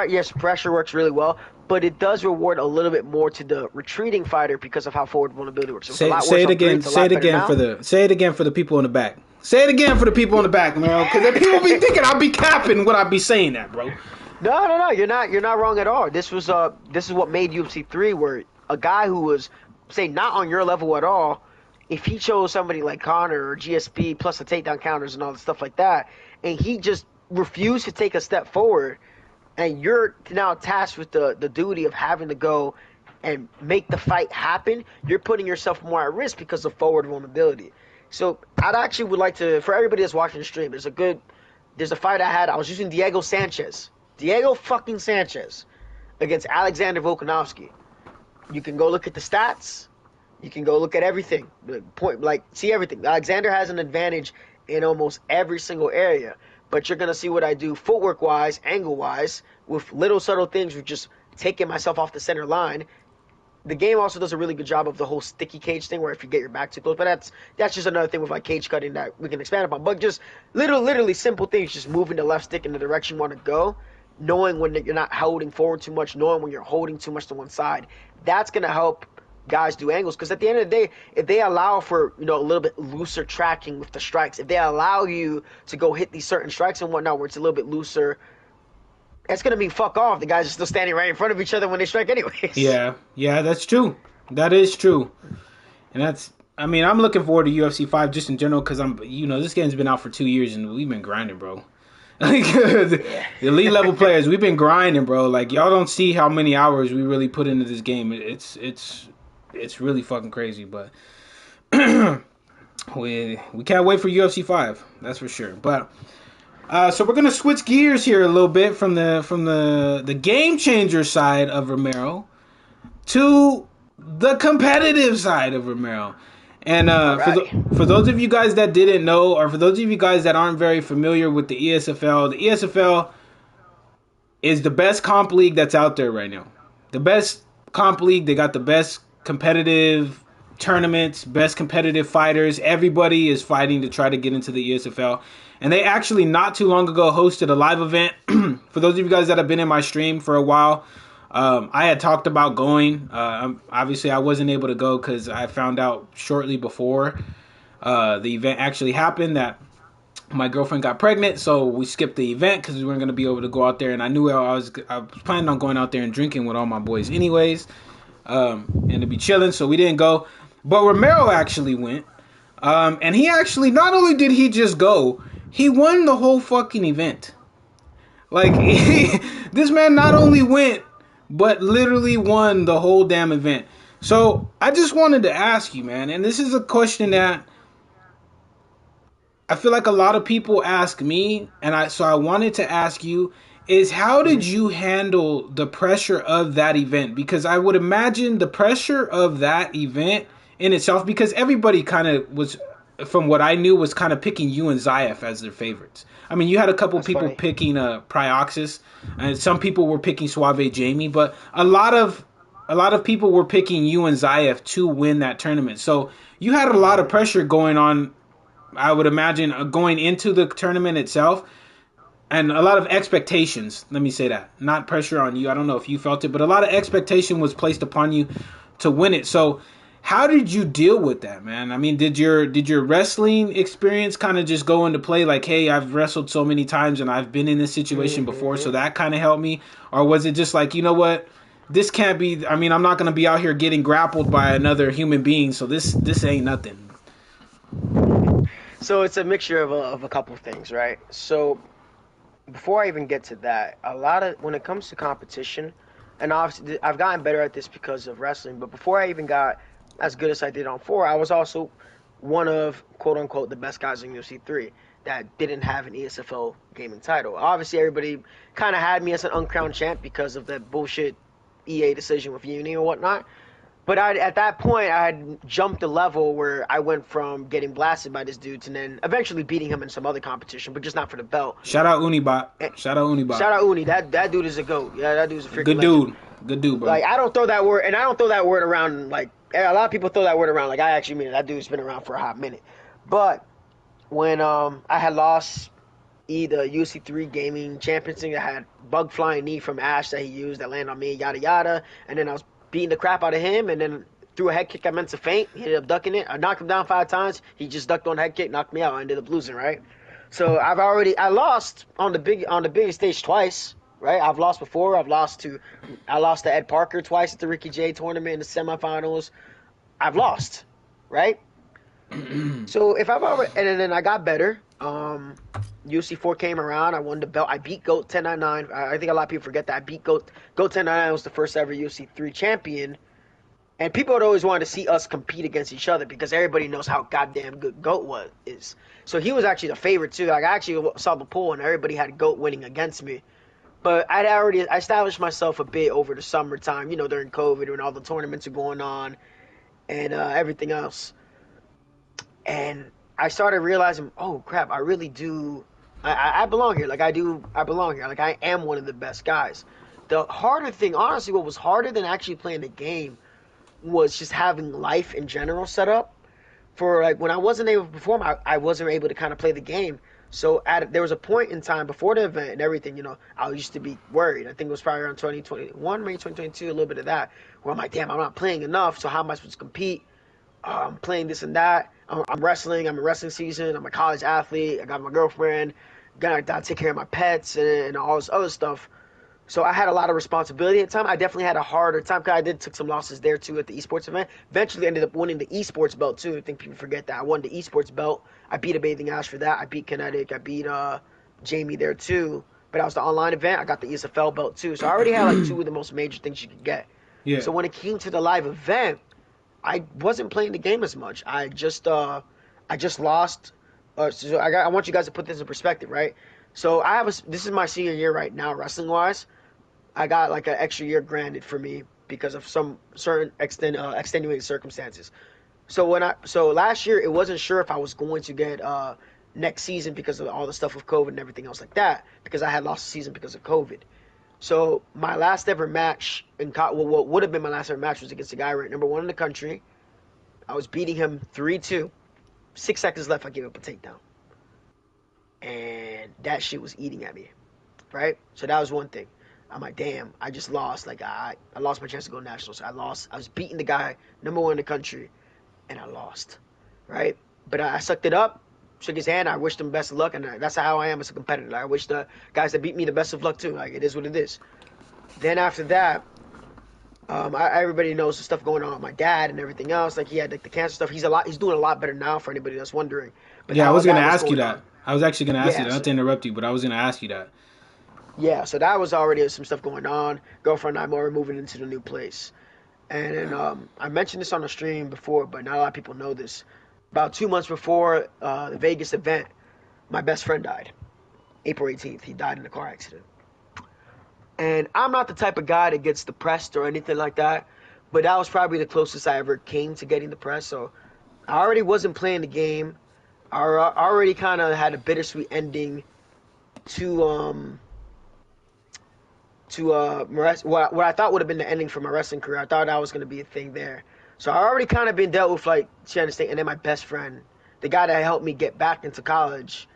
Yes, pressure works really well, but it does reward a little bit more to the retreating fighter because of how forward vulnerability works. Say it again for the people in the back. Say it again for the people in the back, man. Because if people be thinking I'll be capping when I be saying that, bro. No. You're not wrong at all. This is what made UFC 3, where a guy who was, say, not on your level at all, if he chose somebody like Connor or GSP plus the takedown counters and all the stuff like that, and he just refused to take a step forward, and you're now tasked with the duty of having to go and make the fight happen, you're putting yourself more at risk because of forward vulnerability. So I'd actually would like to, for everybody that's watching the stream, there's a fight I had. I was using Diego fucking Sanchez against Alexander Volkanovski. You can go look at the stats. You can go look at everything. See everything. Alexander has an advantage in almost every single area, but you're gonna see what I do footwork wise, angle wise, with little subtle things, with just taking myself off the center line. The game also does a really good job of the whole sticky cage thing, where if you get your back too close, but that's just another thing with like cage cutting that we can expand upon. But just literally simple things, just moving the left stick in the direction you want to go, knowing when you're not holding forward too much, knowing when you're holding too much to one side. That's gonna help guys do angles, because at the end of the day, if they allow for a little bit looser tracking with the strikes, if they allow you to go hit these certain strikes and whatnot where it's a little bit looser, it's gonna be fuck off. The guys are still standing right in front of each other when they strike anyways. Yeah, that's true. That is true. And I'm looking forward to UFC 5 just in general, because this game's been out for 2 years and we've been grinding, bro. Like, the elite level players, we've been grinding, bro. Like, y'all don't see how many hours we really put into this game. It's really fucking crazy, but we can't wait for UFC 5. That's for sure. But so we're gonna switch gears here a little bit from the game changer side of Romero to the competitive side of Romero. And for those of you guys that didn't know, or for those of you guys that aren't very familiar with the ESFL is the best comp league that's out there right now. The best comp league. They got the best competitive tournaments, best competitive fighters. Everybody is fighting to try to get into the ESFL. And they actually not too long ago hosted a live event. For those of you guys that have been in my stream for a while, I had talked about going. Obviously, I wasn't able to go because I found out shortly before the event actually happened that my girlfriend got pregnant. So we skipped the event because we weren't going to be able to go out there. And I knew I was planning on going out there and drinking with all my boys anyways, and to be chilling. So we didn't go. But Romero actually went. And he actually, not only did he just go, he won the whole fucking event. Like, this man not only went, but literally won the whole damn event. So I just wanted to ask you, man, and this is a question that I feel like a lot of people ask me, and I wanted to ask you, is how did you handle the pressure of that event? Because I would imagine the pressure of that event in itself, because everybody kind of was, from what I knew, was kind of picking you and Zayev as their favorites. I mean, you had a couple people picking Prioxis, and some people were picking Suave Jamie, but a lot of people were picking you and Zayev to win that tournament. So you had a lot of pressure going on, I would imagine, going into the tournament itself, and a lot of expectations. Let me say that. Not pressure on you. I don't know if you felt it, but a lot of expectation was placed upon you to win it. So how did you deal with that, man? I mean, did your wrestling experience kind of just go into play? Like, hey, I've wrestled so many times and I've been in this situation before, so that kind of helped me? Or was it just like, you know what? This can't be, I mean, I'm not going to be out here getting grappled by another human being, so this ain't nothing. So it's a mixture of a couple things, right? So before I even get to that, when it comes to competition, and obviously I've gotten better at this because of wrestling, but before I even got as good as I did on 4, I was also one of, quote unquote, the best guys in UFC 3 that didn't have an ESFL gaming title. Obviously, everybody kind of had me as an uncrowned champ because of that bullshit EA decision with Uni and whatnot. But at that point, I had jumped a level where I went from getting blasted by this dude to then eventually beating him in some other competition, but just not for the belt. Shout out Unibot. Shout out Unibot. Shout out Uni. That dude is a GOAT. Yeah, that dude's a freaking good legend. dude. Good dude, bro. Like, I don't throw that word, and I don't throw that word around like a lot of people throw that word around. Like, I actually mean it. That dude's been around for a hot minute. But when I had lost the UFC 3 gaming championship, I had bug flying knee from Ash that he used that landed on me, yada yada, and then I was beating the crap out of him, and then threw a head kick I meant to feint. He ended up ducking it. I knocked him down 5 times. He just ducked on the head kick, knocked me out. I ended up losing, right? So I lost on the biggest stage twice, right? I've lost before. I lost to Ed Parker twice at the Ricky J tournament in the semifinals. I've lost, right? So if I've already, and then I got better. UFC 4 came around. I won the belt. I beat GOAT 1099. I think a lot of people forget that. I beat GOAT 1099 was the first ever UFC 3 champion. And people had always wanted to see us compete against each other because everybody knows how goddamn good Goat is. So he was actually the favorite too. Like I actually saw the poll and everybody had Goat winning against me. But I established myself a bit over the summertime, during COVID when all the tournaments are going on and everything else. And I started realizing, oh crap, I really do. I belong here. Like I belong here. Like I am one of the best guys. The harder thing, honestly, what was harder than actually playing the game was just having life in general set up. For like when I wasn't able to perform, I wasn't able to kind of play the game. So there was a point in time before the event and everything, I used to be worried. I think it was probably around 2021, maybe 2022, a little bit of that, where I'm like, damn, I'm not playing enough. So how am I supposed to compete? I'm playing this and that. I'm wrestling. I'm in wrestling season. I'm a college athlete. I got my girlfriend. Gotta take care of my pets and all this other stuff. So I had a lot of responsibility at the time. I definitely had a harder time because I took some losses there too at the esports event. Eventually ended up winning the esports belt too. I think people forget that. I won the esports belt. I beat a Bathing Ash for that. I beat Kinetic. I beat Jamie there too. But that was the online event. I got the ESFL belt too. So I already had like two of the most major things you could get. Yeah. So when it came to the live event, I wasn't playing the game as much. I just lost. So I want you guys to put this in perspective, right? So this is my senior year right now, wrestling wise. I got like an extra year granted for me because of some certain extenuating circumstances. So last year it wasn't sure if I was going to get next season because of all the stuff with COVID and everything else like that because I had lost the season because of COVID. So my last ever match what would have been my last ever match was against a guy ranked number 1 in the country. I was beating him 3-2. 6 seconds left, I gave up a takedown, and that shit was eating at me, right? So that was one thing. I'm like, damn, I just lost. Like I lost my chance to go national. So I lost. I was beating the guy number 1 in the country, and I lost, right? But I sucked it up, shook his hand. I wished him best of luck, and that's how I am as a competitor. Like, I wish the guys that beat me the best of luck too. Like it is what it is. Then after that, everybody knows the stuff going on with my dad and everything else. Like he had like the cancer stuff. He's doing a lot better now for anybody that's wondering. But Yeah, I was that gonna was ask you going that. on. I was actually gonna ask you Yeah, that. so Not to interrupt you, but I was gonna ask you that. Yeah, so that was already some stuff going on. Girlfriend and I were moving into the new place. And then I mentioned this on the stream before, but not a lot of people know this. About 2 months before the Vegas event, my best friend died. April 18th, he died in a car accident. And I'm not the type of guy that gets depressed or anything like that, but that was probably the closest I ever came to getting depressed. So I already wasn't playing the game. I already kind of had a bittersweet ending to what I thought would have been the ending for my wrestling career. I thought that was going to be a thing there. So I already kind of been dealt with like Shannon State, and then my best friend, the guy that helped me get back into college,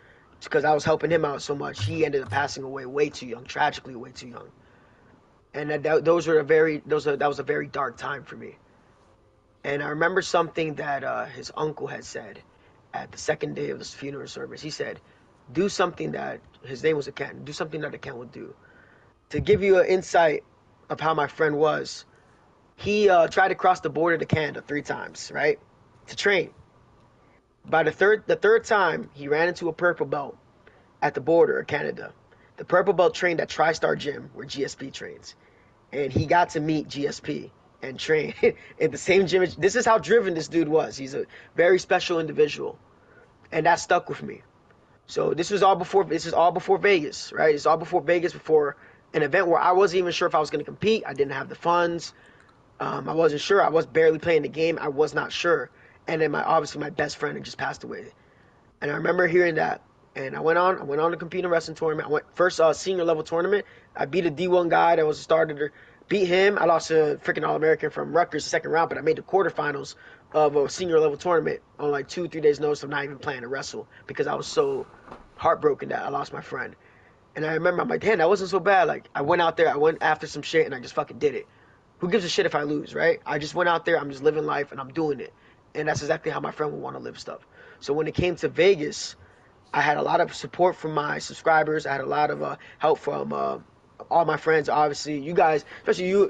because I was helping him out so much, he ended up passing away way too young, tragically way too young. And that was a very dark time for me. And I remember something that his uncle had said at the second day of this funeral service. He said, "Do something that his name was a Ken. Do something that a Ken would do." To give you an insight of how my friend was, he tried to cross the border to Canada 3 times, right, to train. By the third time, he ran into a purple belt at the border of Canada. The purple belt trained at TriStar Gym, where GSP trains, and he got to meet GSP and train at the same gym. This is how driven this dude was. He's a very special individual, and that stuck with me. So this is all before Vegas, right? It's all before Vegas, before an event where I wasn't even sure if I was going to compete. I didn't have the funds. I wasn't sure. I was barely playing the game. I was not sure. And then obviously my best friend had just passed away. And I remember hearing that. And I went on to compete in a wrestling tournament. I went first senior level tournament. I beat a D1 guy that was a starter. Beat him. I lost a freaking All-American from Rutgers second round, but I made the quarterfinals of a senior level tournament on like 2-3 days notice of not even planning to wrestle because I was so heartbroken that I lost my friend. And I remember I'm like, damn, that wasn't so bad. Like I went out there, I went after some shit, and I just fucking did it. Who gives a shit if I lose, right? I just went out there, I'm just living life, and I'm doing it. And that's exactly how my friend would want to live stuff. So when it came to Vegas, I had a lot of support from my subscribers. I had a lot of help from all my friends. Obviously, you guys, especially you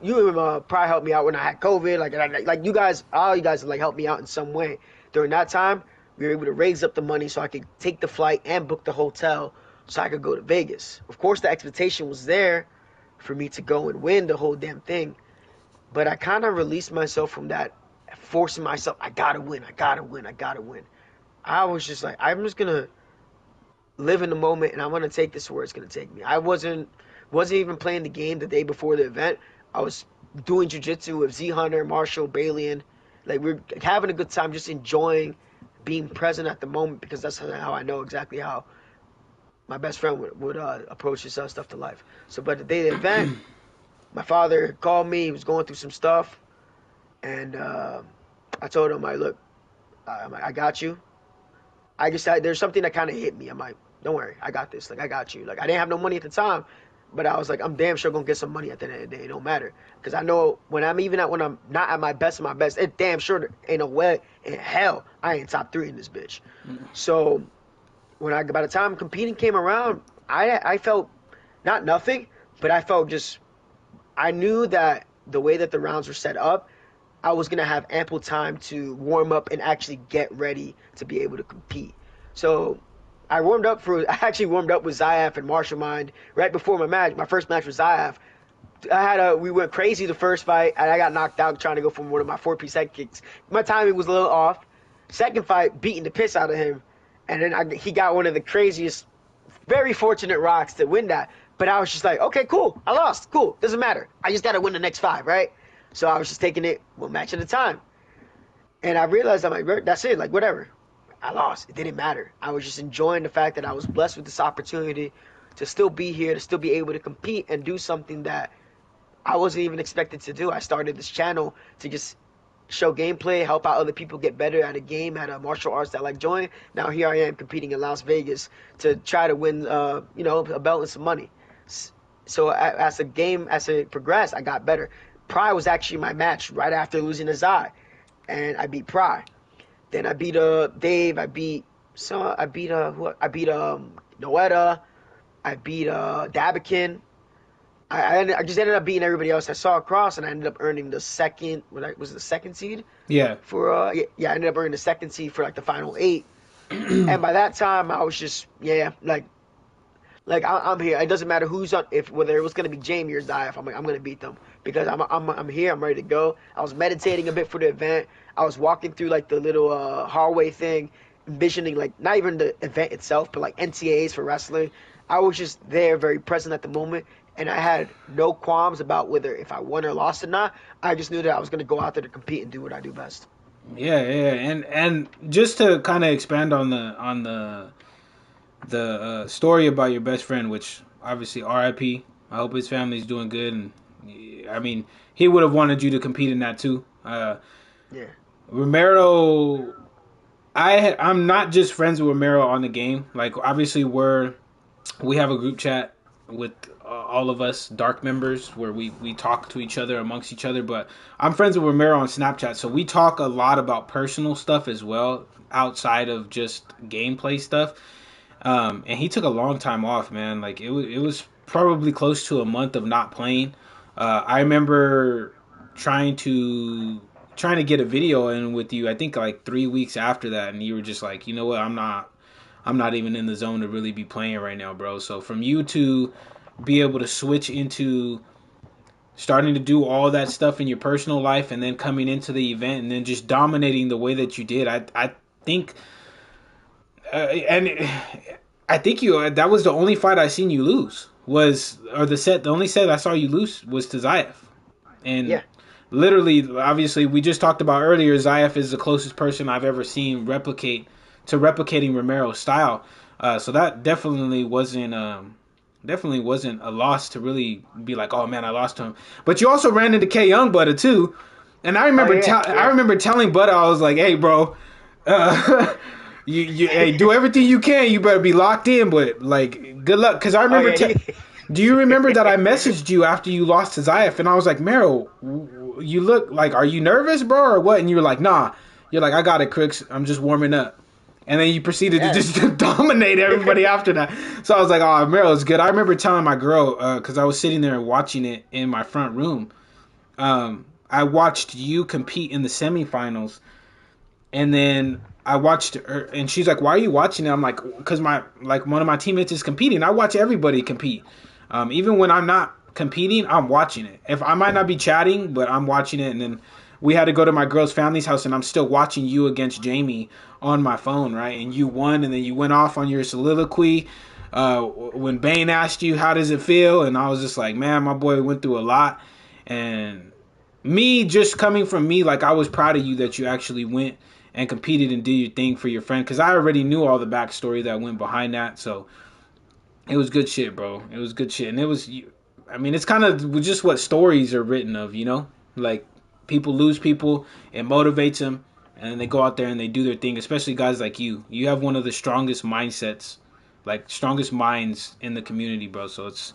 probably helped me out when I had COVID. Like you guys, all you guys like helped me out in some way during that time. We were able to raise up the money so I could take the flight and book the hotel so I could go to Vegas. Of course, the expectation was there for me to go and win the whole damn thing. But I kind of released myself from that, forcing myself. I gotta win. I gotta win. I gotta win. I was just like, I'm just gonna live in the moment, and I'm gonna take this where it's gonna take me. I wasn't even playing the game the day before the event. I was doing jujitsu with Z Hunter, Marshall, Balian. Like we're having a good time, just enjoying being present at the moment because that's how I know exactly how my best friend would approach this stuff to life. So, but the day of the event, my father called me. He was going through some stuff, and I told him, "I look, I got you." There's something that kind of hit me. I'm like, "Don't worry, I got this. Like, I got you." Like, I didn't have no money at the time, but I was like, "I'm damn sure gonna get some money at the end of the day. It don't matter, because I know when I'm not at my best, it damn sure ain't no way in hell I ain't top three in this bitch." So by the time competing came around, I felt not nothing, but I felt just I knew that the way that the rounds were set up, I was gonna have ample time to warm up and actually get ready to be able to compete. So I actually warmed up with Zayaf and Marshall Mind right before my first match with Zayaf. We went crazy the first fight, and I got knocked out trying to go for one of my 4-piece head kicks. My timing was a little off. Second fight, beating the piss out of him, and then he got one of the craziest, very fortunate rocks to win that. But I was just like, okay, cool, I lost, cool, doesn't matter. I just gotta win the next 5, right? So I was just taking it one match at a time, and I realized I'm like, that's it, like whatever. I lost. It didn't matter. I was just enjoying the fact that I was blessed with this opportunity to still be here, to still be able to compete and do something that I wasn't even expected to do. I started this channel to just show gameplay, help out other people get better at a game, at a martial arts that I like join. Now here I am competing in Las Vegas to try to win, a belt and some money. So as it progressed, I got better. Pry was actually my match right after losing to Zai, and I beat Pry. Then I beat Dave. I beat Noetta. I beat Dabikin. I just ended up beating everybody else I saw across, and I ended up earning the second. Was it the second seed? Yeah. I ended up earning the second seed for like the final 8. And by that time, I was just I'm here. It doesn't matter who's on, if whether it was gonna be Jamie or Zayaf. I'm like, I'm gonna beat them because I'm here. I'm ready to go. I was meditating a bit for the event. I was walking through like the little hallway thing, envisioning like not even the event itself, but like NCAAs for wrestling. I was just there, very present at the moment, and I had no qualms about whether if I won or lost or not. I just knew that I was gonna go out there to compete and do what I do best. Yeah, and just to kind of expand on the story about your best friend, which obviously R.I.P. I hope his family's doing good, and I mean he would have wanted you to compete in that too. Yeah. Romero, I'm not just friends with Romero on the game. Like obviously we have a group chat with all of us dark members where we talk to each other amongst each other, but I'm friends with Romero on Snapchat, so we talk a lot about personal stuff as well outside of just gameplay stuff. And he took a long time off, man. Like it was probably close to a month of not playing. I remember trying to get a video in with you. I think like 3 weeks after that, and you were just like, you know what, I'm not even in the zone to really be playing right now, bro. So from you to be able to switch into starting to do all that stuff in your personal life and then coming into the event and then just dominating the way that you did, I think and I think that was the only fight I seen you lose the only set I saw you lose was to Zayef. And Yeah. literally, obviously, we just talked about earlier, Zayef is the closest person I've ever seen replicating Romero's style. So that definitely wasn't a loss to really be like, oh man, I lost to him. But you also ran into K Young Butter too, and I remember I remember telling Butter, I was like, hey bro, you hey, do everything you can. You better be locked in, but like good luck, because I remember. Do you remember that I messaged you after you lost to Zayef, and I was like, Meryl, you look like, are you nervous, bro, or what? And you were like, nah. You're like, I got it, Crooks. I'm just warming up. And then you proceeded to just dominate everybody after that. So I was like, oh, Meryl's good. I remember telling my girl, because I was sitting there watching it in my front room. I watched you compete in the semifinals, and then I watched her, and she's like, why are you watching it? I'm like, because one of my teammates is competing. I watch everybody compete. Even when I'm not competing, I'm watching it. If I might not be chatting, but I'm watching it. And then we had to go to my girl's family's house, and I'm still watching you against Jamie on my phone, right? And you won, and then you went off on your soliloquy. When Bane asked you how does it feel, and I was just like, man, my boy went through a lot. And me, just coming from me, like, I was proud of you that you actually went and competed and did your thing for your friend, because I already knew all the backstory that went behind that. So it was good shit, bro. It was good shit. And it was, I mean, it's kind of just what stories are written of, you know? Like, people lose people, it motivates them, and then they go out there and they do their thing, especially guys like you. You have one of the strongest mindsets, like, strongest minds in the community, bro. So it's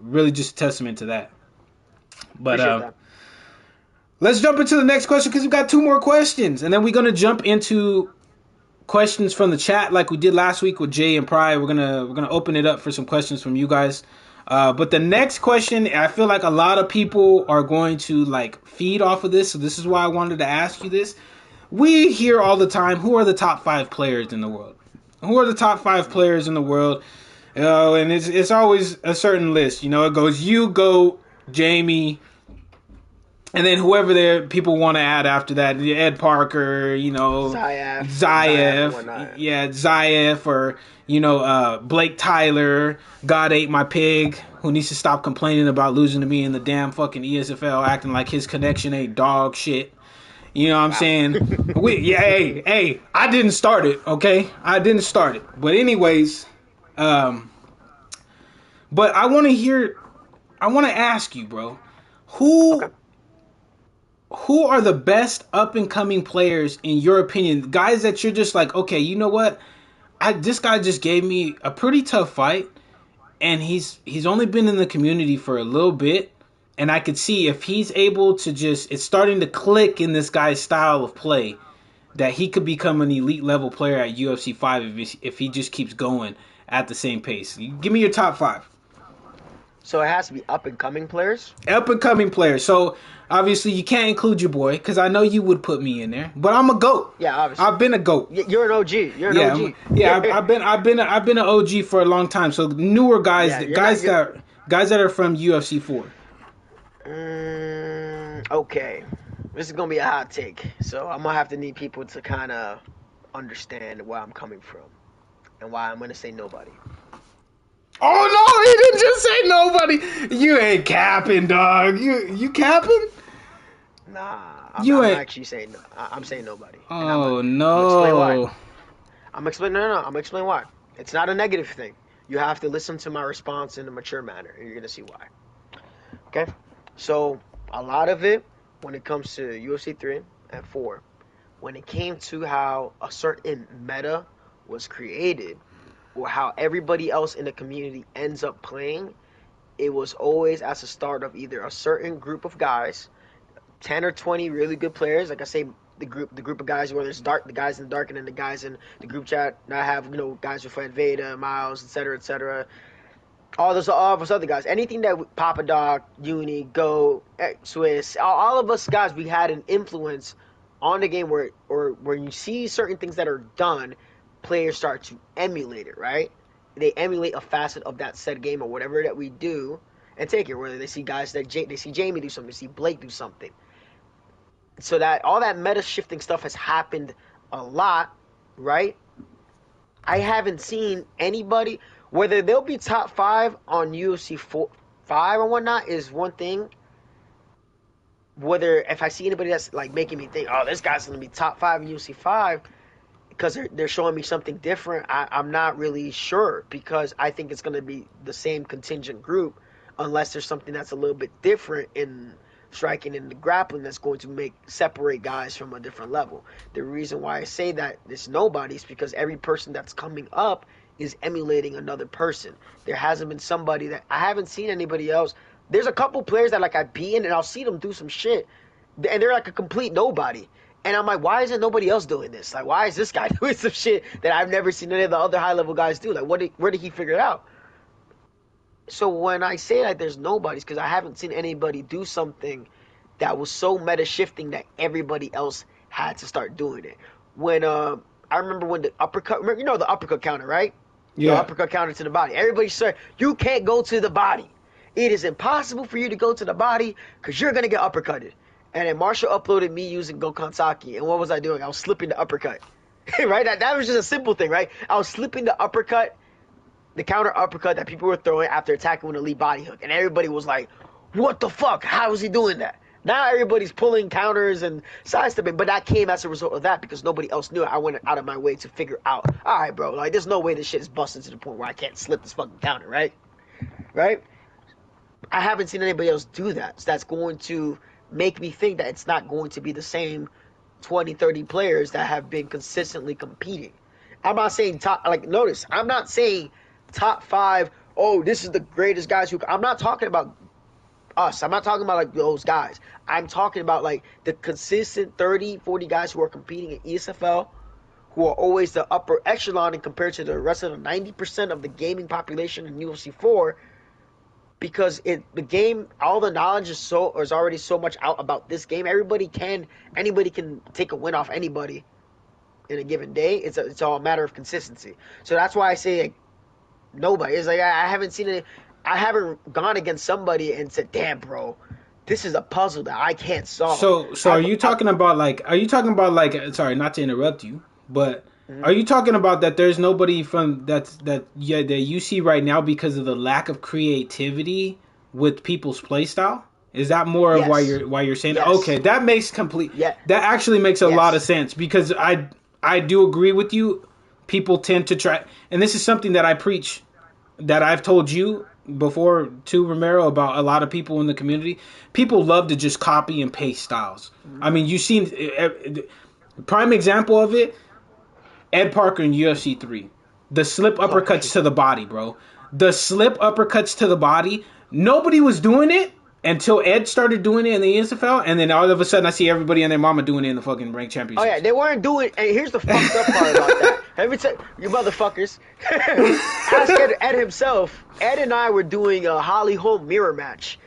really just a testament to that. But That. let's jump into the next question, because we've got 2 more questions, and then we're gonna jump into questions from the chat like we did last week with Jay and Pride. We're gonna open it up for some questions from you guys. But the next question, I feel like a lot of people are going to like feed off of this, so this is why I wanted to ask you this. We hear all the time, who are the top 5 players in the world? Who are the top 5 players in the world? And it's always a certain list. You know, it goes you, Goat, Jamie, and then whoever there people want to add after that, Ed Parker, you know, Zayev, or you know, Blake Tyler, God ate my pig, who needs to stop complaining about losing to me in the damn fucking ESFL, acting like his connection ain't dog shit. You know what I'm saying? Hey, I didn't start it, okay? I didn't start it. But anyways, but I want to ask you, bro, who are the best up and coming players in your opinion? Guys that you're just like, okay, you know what? This guy just gave me a pretty tough fight, and he's only been in the community for a little bit, and I could see if he's able to it's starting to click in this guy's style of play, that he could become an elite level player at UFC 5 if he just keeps going at the same pace. Give me your top 5. So it has to be up and coming players? Up and coming players. So obviously you can't include your boy, because I know you would put me in there, but I'm a GOAT. Yeah, obviously. I've been a GOAT. You're an OG. You're an OG. I've been an OG for a long time. So newer guys, guys that are from UFC 4. Okay, this is gonna be a hot take, so I'm gonna have to need people to kind of understand where I'm coming from and why I'm gonna say nobody. Oh no, he didn't just say nobody. You ain't capping, dog. You capping? Nah, I'm actually saying I'm saying nobody. Oh no. I'm explaining why. It's not a negative thing. You have to listen to my response in a mature manner, and you're gonna see why. Okay, so a lot of it, when it comes to UFC 3 and 4, when it came to how a certain meta was created, or how everybody else in the community ends up playing, it was always as a start of either a certain group of guys, 10 or 20 really good players, like I say, the group of guys, whether it's the guys in the dark, and then the guys in the group chat. Now I have, you know, guys with Fred Veda, Miles, etc. All those other guys, anything that Papa Doc, Uni, Go, Swiss, all of us guys, we had an influence on the game where you see certain things that are done, players start to emulate it, right? They emulate a facet of that said game or whatever that we do and take it. Whether they see guys that they see Jamie do something, they see Blake do something. So that all that meta shifting stuff has happened a lot, right? I haven't seen anybody, whether they'll be top 5 on UFC 5 or whatnot is one thing. Whether if I see anybody that's like making me think, oh, this guy's gonna be top 5 in UFC 5, because they're showing me something different, I'm not really sure, because I think it's going to be the same contingent group, unless there's something that's a little bit different in striking and the grappling that's going to separate guys from a different level. The reason why I say that there's nobody is because every person that's coming up is emulating another person. There hasn't been somebody that I haven't seen anybody else. There's a couple players that like I be in and I'll see them do some shit, and they're like a complete nobody. And I'm like, why isn't nobody else doing this? Like, why is this guy doing some shit that I've never seen any of the other high-level guys do? Like, where did he figure it out? So when I say that there's nobody's, because I haven't seen anybody do something that was so meta-shifting that everybody else had to start doing it. When I remember when the uppercut, you know the uppercut counter, right? Yeah. The uppercut counter to the body. Everybody said, you can't go to the body. It is impossible for you to go to the body because you're going to get uppercutted. And then Marshall uploaded me using Gokhan Saki. And what was I doing? I was slipping the uppercut. Right? That was just a simple thing, right? I was slipping the uppercut, the counter uppercut that people were throwing after attacking with an elite body hook. And everybody was like, what the fuck? How is he doing that? Now everybody's pulling counters and sidestepping, but that came as a result of that because nobody else knew it. I went out of my way to figure out, all right, bro, like there's no way this shit is busting to the point where I can't slip this fucking counter, right? Right? I haven't seen anybody else do that. So that's going to make me think that it's not going to be the same 20, 30 players that have been consistently competing. I'm not saying top, like, notice, I'm not saying top 5, oh, this is the greatest guys who, I'm not talking about us. I'm not talking about like those guys. I'm talking about like the consistent 30, 40 guys who are competing in ESFL, who are always the upper echelon and compared to the rest of the 90% of the gaming population in UFC 4, because the game, all the knowledge is already so much out about this game. Anybody can take a win off anybody in a given day. It's all a matter of consistency. So that's why I say like, nobody. It's like I haven't seen it. I haven't gone against somebody and said, "Damn, bro, this is a puzzle that I can't solve." So are you talking about like? Sorry, not to interrupt you, but are you talking about that? There's nobody from that you see right now because of the lack of creativity with people's play style. Is that more of why you're saying that? Okay, that makes complete. Yeah. That actually makes a lot of sense because I do agree with you. People tend to try, and this is something that I preach, that I've told you before to Romero about a lot of people in the community. People love to just copy and paste styles. I mean, you've seen prime example of it, Ed Parker in UFC 3. The slip uppercuts to the body, bro. The slip uppercuts to the body. Nobody was doing it until Ed started doing it in the ESFL, and then all of a sudden I see everybody and their mama doing it in the fucking ranked championships. Oh yeah, they weren't doing. And here's the fucked up part about that. Every time you motherfuckers ask Ed himself. Ed and I were doing a Holly Holm mirror match.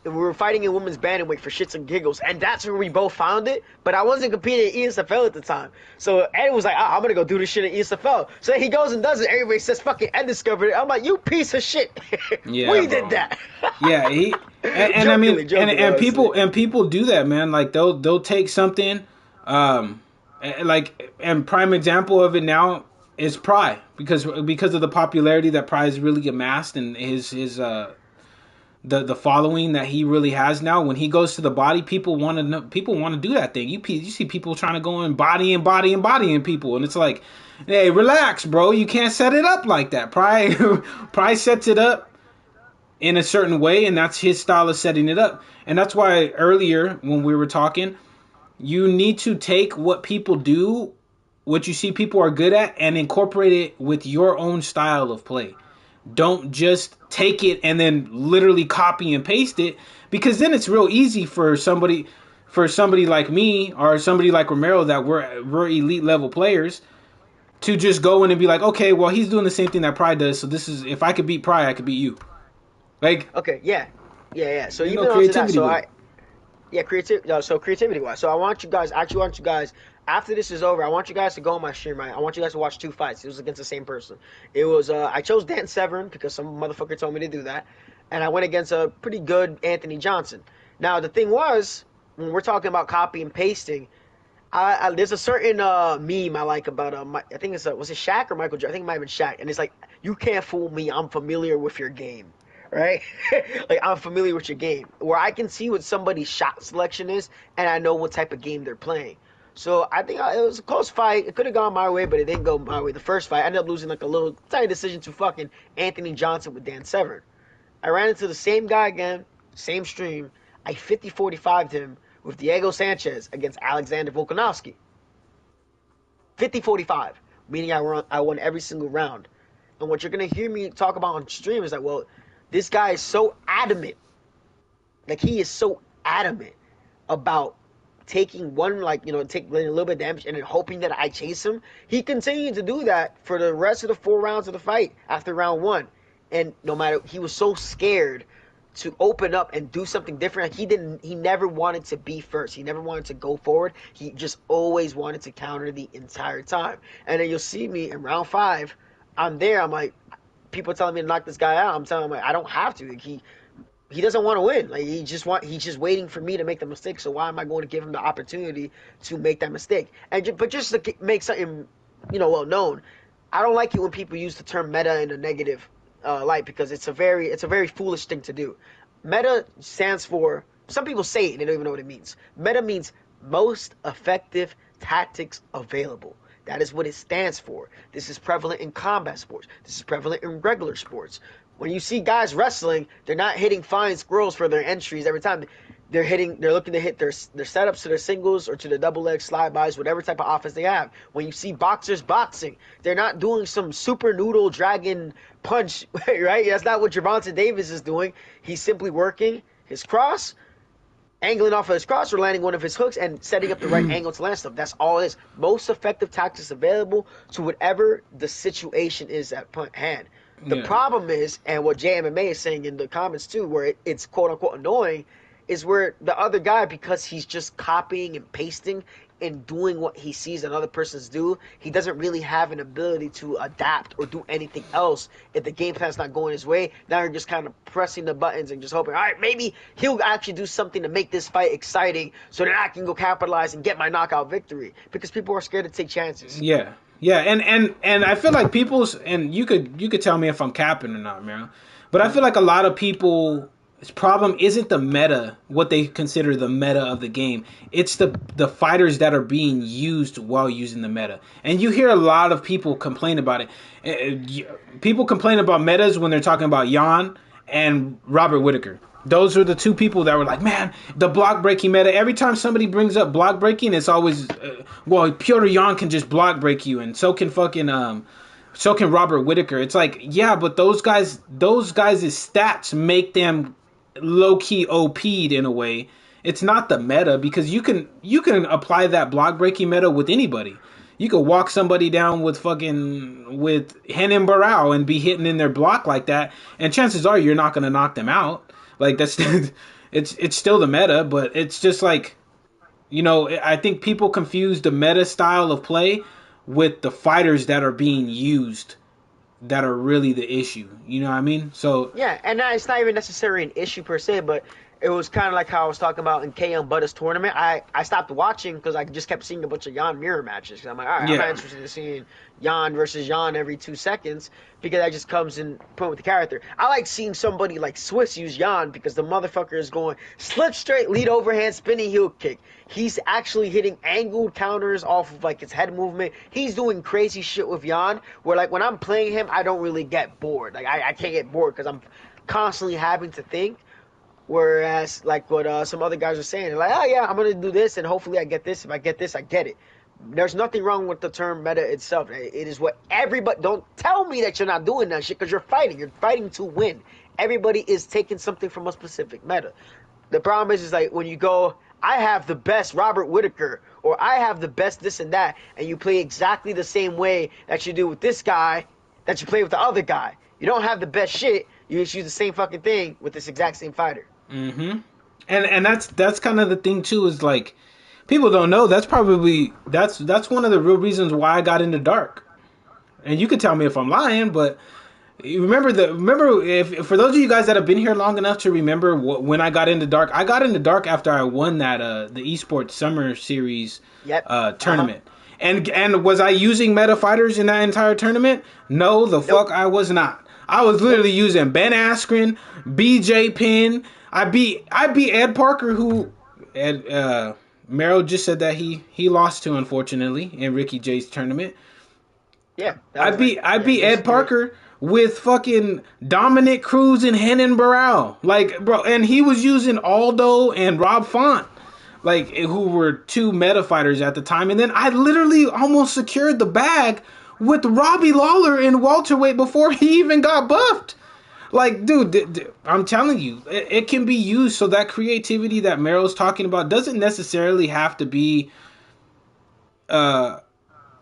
And we were fighting in women's bantamweight for shits and giggles, and that's where we both found it. But I wasn't competing in ESFL at the time, so Ed was like, I'm gonna go do this shit in ESFL. So he goes and does it. Everybody says, "Fucking Ed discovered it." I'm like, "You piece of shit." Yeah, we did that. Yeah, and I mean, and people do that, man. Like they'll take something, and prime example of it now is Pry, because of the popularity that Pry has really amassed and his the following that he really has now. When he goes to the body, people want to do that thing. You see people trying to go and bodying people, and it's like, hey, relax, bro. You can't set it up like that. Pry sets it up in a certain way, and that's his style of setting it up. And that's why earlier when we were talking, you need to take what people do, what you see people are good at, and incorporate it with your own style of play. Don't just take it and then literally copy and paste it, because then it's real easy for somebody like me or somebody like Romero that we're elite level players to just go in and be like, okay, well, he's doing the same thing that Pry does, so this is, if I could beat Pry, I could beat you. Like, okay, yeah. So you even know, on to that, creativity. creativity wise. So I want you guys, after this is over, I want you guys to go on my stream, right? I want you guys to watch 2 fights. It was against the same person. It was, I chose Dan Severn because some motherfucker told me to do that. And I went against a pretty good Anthony Johnson. Now, the thing was, when we're talking about copy and pasting, there's a certain meme I like about, I think was it Shaq or Michael Jordan? I think it might have been Shaq. And it's like, you can't fool me. I'm familiar with your game. Right? Like, I'm familiar with your game. Where I can see what somebody's shot selection is, and I know what type of game they're playing. So I think it was a close fight. It could have gone my way, but it didn't go my way. The first fight, I ended up losing like a little tiny decision to fucking Anthony Johnson with Dan Severn. I ran into the same guy again, same stream. I 50-45'd him with Diego Sanchez against Alexander Volkanovski. 50-45, meaning I won every single round. And what you're going to hear me talk about on stream is like, well, this guy is so adamant. Like, he is so adamant about taking one, taking a little bit of damage and then hoping that I chase him. He continued to do that for the rest of the 4 rounds of the fight after round 1. And no matter, he was so scared to open up and do something different. He never wanted to be first. He never wanted to go forward. He just always wanted to counter the entire time. And then you'll see me in round 5. I'm there. I'm like, people telling me to knock this guy out. I'm telling them, like, I don't have to. Like, he doesn't want to win. Like he's just waiting for me to make the mistake. So why am I going to give him the opportunity to make that mistake? But just to make something, well known, I don't like it when people use the term meta in a negative light because it's a very foolish thing to do. Meta stands for, some people say it and they don't even know what it means. Meta means most effective tactics available. That is what it stands for. This is prevalent in combat sports. This is prevalent in regular sports. When you see guys wrestling, they're not hitting flying squirrels for their entries every time. They're looking to hit their setups to their singles or to the double leg slide bys, whatever type of offense they have. When you see boxers boxing, they're not doing some super noodle dragon punch, right? That's not what Gervonta Davis is doing. He's simply working his cross, angling off of his cross or landing one of his hooks and setting up the right angle to land stuff. That's all it is. Most effective tactics available to whatever the situation is at hand. The problem is, and what JMMA is saying in the comments too, where it's quote unquote annoying, is where the other guy, because he's just copying and pasting and doing what he sees another person's do, he doesn't really have an ability to adapt or do anything else if the game plan's not going his way. Now you're just kind of pressing the buttons and just hoping, all right, maybe he'll actually do something to make this fight exciting so that I can go capitalize and get my knockout victory, because people are scared to take chances. Yeah. Yeah, and I feel like and you could tell me if I'm capping or not, man. But I feel like a lot of people's problem isn't the meta, what they consider the meta of the game. It's the fighters that are being used while using the meta. And you hear a lot of people complain about it. People complain about metas when they're talking about Jan and Robert Whittaker. Those are the two people that were like, man, the block breaking meta. Every time somebody brings up block breaking, it's always, well, Piotr Jan can just block break you, and so can Robert Whittaker. It's like, yeah, but those guys' stats make them low key OP'd in a way. It's not the meta, because you can apply that block breaking meta with anybody. You could walk somebody down with Henan Barao and be hitting in their block like that, and chances are you're not going to knock them out. Like, that's it's still the meta, but it's just like, I think people confuse the meta style of play with the fighters that are being used that are really the issue. You know what I mean? So yeah, and it's not even necessarily an issue per se, but it was kind of like how I was talking about in K.M. Butta's tournament. I stopped watching because I just kept seeing a bunch of Jan mirror matches. I'm like, all right, I'm not interested in seeing Jan versus Jan every 2 seconds, because that just comes in point with the character. I like seeing somebody like Swiss use Jan because the motherfucker is going slip straight, lead overhand, spinning heel kick. He's actually hitting angled counters off of like his head movement. He's doing crazy shit with Jan, where like when I'm playing him, I don't really get bored. Like I can't get bored because I'm constantly having to think. Whereas, like what some other guys are saying, they're like, oh yeah, I'm going to do this, and hopefully I get this. If I get this, I get it. There's nothing wrong with the term meta itself. It is what everybody, don't tell me that you're not doing that shit, because you're fighting. You're fighting to win. Everybody is taking something from a specific meta. The problem is like when you go, I have the best Robert Whittaker, or I have the best this and that, and you play exactly the same way that you do with this guy, that you play with the other guy. You don't have the best shit. You just use the same fucking thing with this exact same fighter. Mm-hmm. And that's kind of the thing too, is like, people don't know that's one of the real reasons why I got into Dark. And you could tell me if I'm lying, but remember if for those of you guys that have been here long enough to remember when I got into Dark after I won that the esports summer series tournament. And was I using meta fighters in that entire tournament? No, the fuck I was not. I was literally using Ben Askren, BJ Penn. I beat Ed Parker, who Romero just said that he lost to, unfortunately, in Ricky J's tournament. Yeah, I beat Ed Parker with fucking Dominic Cruz and Henan Barao. Like, bro, and he was using Aldo and Rob Font, like, who were 2 meta fighters at the time. And then I literally almost secured the bag with Robbie Lawler in welterweight before he even got buffed. Like, dude, I'm telling you, it can be used. So that creativity that Mero's talking about doesn't necessarily have to be,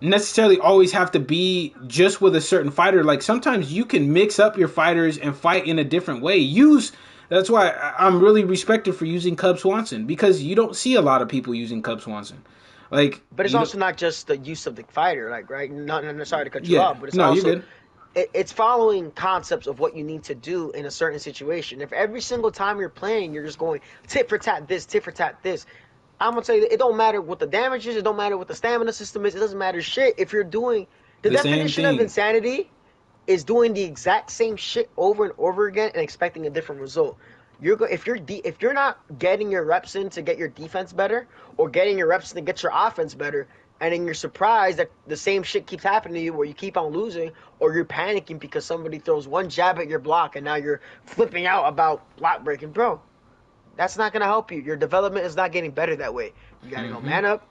necessarily always have to be just with a certain fighter. Like, sometimes you can mix up your fighters and fight in a different way. That's why I'm really respected for using Cub Swanson, because you don't see a lot of people using Cub Swanson. Like, but it's also not just the use of the fighter, like, right? Not sorry to cut you off, but it's also, you're good. it's following concepts of what you need to do in a certain situation. If every single time you're playing, you're just going tit for tat this, tit for tat this, I'm gonna tell you, it don't matter what the damage is, it don't matter what the stamina system is, it doesn't matter shit if you're doing the The same definition of thing. insanity is doing the exact same shit over and over again and expecting a different result. If you're not getting your reps in to get your defense better, or getting your reps in to get your offense better, and then you're surprised that the same shit keeps happening to you where you keep on losing, or you're panicking because somebody throws one jab at your block and now you're flipping out about block breaking, bro. That's not gonna help you. Your development is not getting better that way. You gotta go Hmm. man up,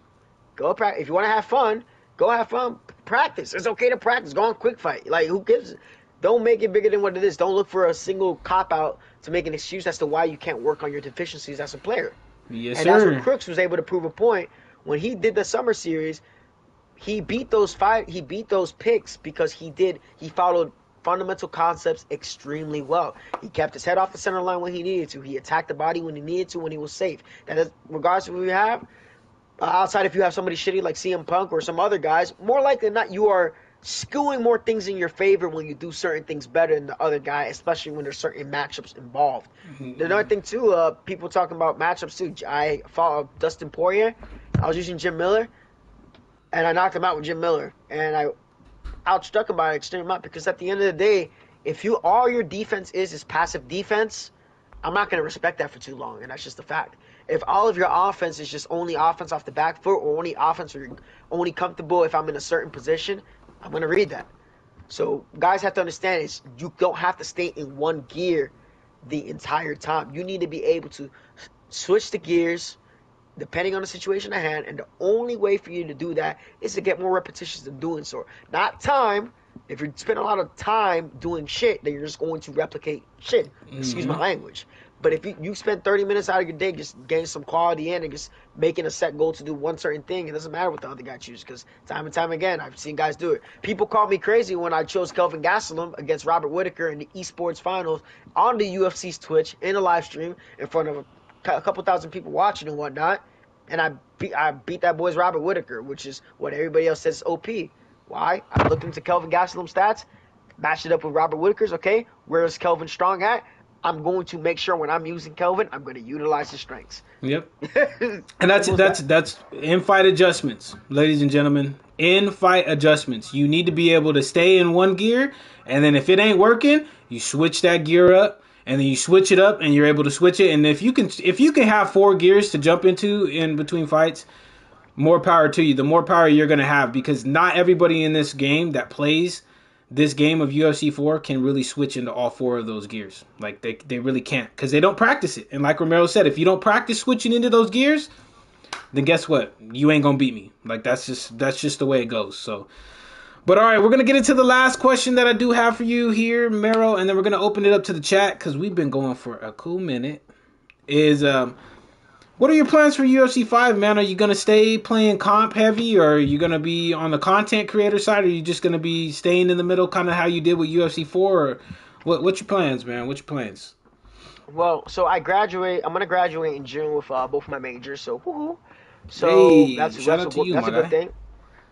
go practice. If you want to have fun, go have fun. Practice. It's okay to practice. Go on quick fight. Like, who gives? Don't make it bigger than what it is. Don't look for a single cop out to make an excuse as to why you can't work on your deficiencies as a player. Yes, And that's what sir. Crooks was able to prove a point when he did the summer series. He beat those picks because he followed fundamental concepts extremely well. He kept his head off the center line when he needed to. He attacked the body when he needed to, when he was safe. That is, regardless of who you have, outside if you have somebody shitty like CM Punk or some other guys, more likely than not, you are skewing more things in your favor when you do certain things better than the other guy, especially when there's certain matchups involved. Another thing too, people talking about matchups too. I fought Dustin Poirier. I was using Jim Miller, and I knocked him out with Jim Miller, and I outstruck him by an extreme amount because at the end of the day, if you all your defense is passive defense, I'm not going to respect that for too long, and that's just a fact. If all of your offense is just only offense off the back foot, or only offense where you're only comfortable if I'm in a certain position, I'm going to read that. So guys have to understand is you don't have to stay in one gear the entire time. You need to be able to switch the gears depending on the situation at hand, and the only way for you to do that is to get more repetitions of doing so. Not time. If you spend a lot of time doing shit, then you're just going to replicate shit. Excuse my Hmm. language. But if you spend 30 minutes out of your day just getting some quality in and just making a set goal to do one certain thing, it doesn't matter what the other guy chooses, because time and time again, I've seen guys do it. People call me crazy when I chose Kelvin Gastelum against Robert Whitaker in the esports finals on the UFC's Twitch in a live stream in front of a couple thousand people watching and whatnot. And I beat that boy's Robert Whitaker, which is what everybody else says is OP. Why? I looked into Kelvin Gastelum's stats, matched it up with Robert Whitaker's. Okay, where is Kelvin strong at? I'm going to make sure when I'm using Kelvin, I'm going to utilize his strengths. Yep. And that's Simple as that's that. that's in fight adjustments, ladies and gentlemen. In fight adjustments, you need to be able to stay in one gear, and then if it ain't working, you switch that gear up, and then you switch it up, and you're able to switch it. And if you can have four gears to jump into in between fights, more power to you. The more power you're gonna have, because not everybody in this game that plays this game of UFC 4 can really switch into all four of those gears. Like they really can't, because they don't practice it. And like Romero said, if you don't practice switching into those gears, then guess what? You ain't gonna beat me. Like that's just the way it goes. So, but all right, we're gonna get into the last question that I do have for you here, Mero, and then we're gonna open it up to the chat because we've been going for a cool minute. Is what are your plans for UFC 5, man? Are you going to stay playing comp heavy, or are you going to be on the content creator side, or are you just going to be staying in the middle, kind of how you did with UFC 4? Or what's your plans, man? What's your plans? Well, so I graduate. I'm gonna graduate in June with both my majors. So, woohoo! So Hey, shout out to you, that's my a good guy. thing.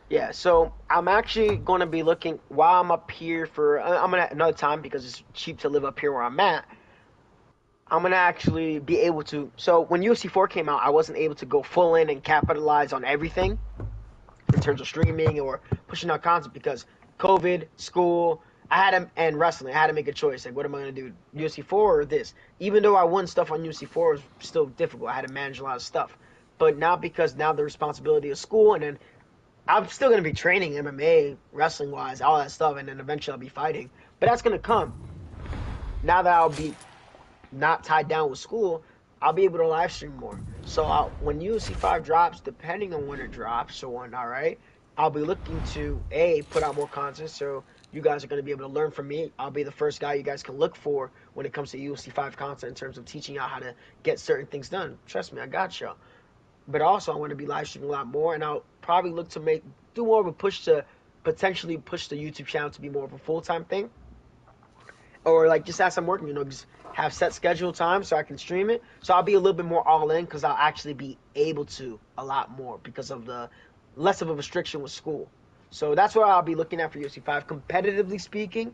Yeah, so I'm actually going to be looking while I'm up here for I'm gonna another time because it's cheap to live up here where I'm at. I'm gonna actually be able to. So when UFC 4 came out, I wasn't able to go full in and capitalize on everything in terms of streaming or pushing out content because COVID, school. I had to and wrestling. I had to make a choice. Like, what am I gonna do? UFC 4 or this? Even though I won stuff on UFC 4, it was still difficult. I had to manage a lot of stuff. But now because now the responsibility of school and then I'm still gonna be training MMA, wrestling wise, all that stuff, and then eventually I'll be fighting. But that's gonna come. Now that I'll be not tied down with school, I'll be able to live stream more. So when UFC 5 drops, depending on when it drops, so on, all right, I'll be looking to put out more content. So you guys are going to be able to learn from me. I'll be the first guy you guys can look for when it comes to UFC 5 content in terms of teaching out how to get certain things done. Trust me, I got you. But also, I want to be live streaming a lot more, and I'll probably look to do more of a push to potentially push the YouTube channel to be more of a full time thing, or like just as I'm working, just have set schedule time so I can stream it. So I'll be a little bit more all in because I'll actually be able to a lot more because of the less of a restriction with school. So that's what I'll be looking at for UFC 5. Competitively speaking,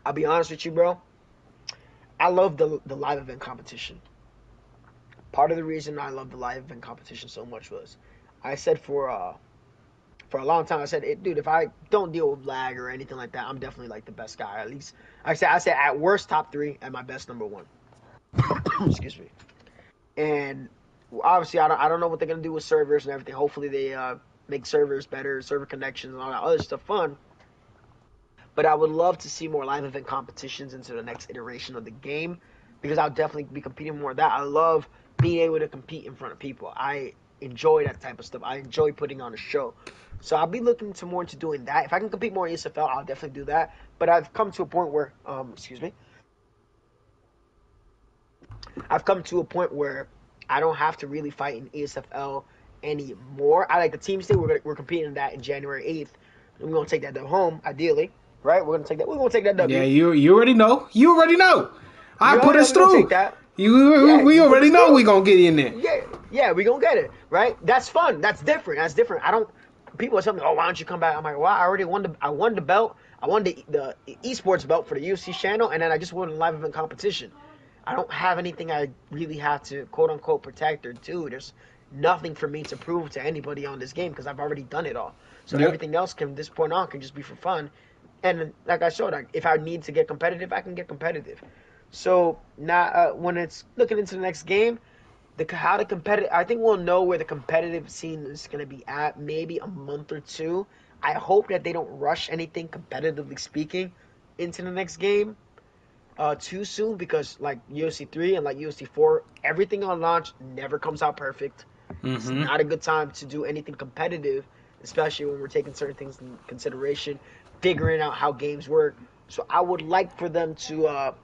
I'll be honest with you, bro. I love the live event competition. Part of the reason I love the live event competition so much was I said for a long time I said, dude, if I don't deal with lag or anything like that, I'm definitely like the best guy. At least I said at worst top 3, at my best number 1. Excuse me. And obviously I don't know what they're gonna do with servers and everything. Hopefully they make servers better, server connections and all that other stuff fun. But I would love to see more live event competitions into the next iteration of the game because I'll definitely be competing more of that. I love being able to compete in front of people. I enjoy that type of stuff. I enjoy putting on a show. So I'll be looking to more into doing that. If I can compete more in ESFL, I'll definitely do that. But I've come to a point where, excuse me, I've come to a point where I don't have to really fight in ESFL anymore. I like the team state. We're competing in that in January 8th. We're gonna take that dub home, ideally, right? We're gonna take that. We're gonna take that W. Yeah, you already know. You already know. I You put already know us we're gonna take through. that. We You put already us know through. we gonna get in there. Yeah, we gonna get it, right? That's fun. That's different. That's different. I don't. People are telling me, "Oh, why don't you come back?" I'm like, "Well, I already won the. I won the belt. I won the esports belt for the UFC channel, and then I just won a live event competition. I don't have anything I really have to quote unquote protect or do. There's nothing for me to prove to anybody on this game because I've already done it all. So Yep. everything else from this point on can just be for fun. And like I showed, like, if I need to get competitive, I can get competitive. So now, when it's looking into the next game, how the competitive, I think we'll know where the competitive scene is going to be at maybe a month or two. I hope that they don't rush anything competitively speaking into the next game too soon because like UFC 3 and like UFC 4, everything on launch never comes out perfect. It's Mm-hmm. not a good time to do anything competitive, especially when we're taking certain things in consideration, figuring out how games work. So I would like for them to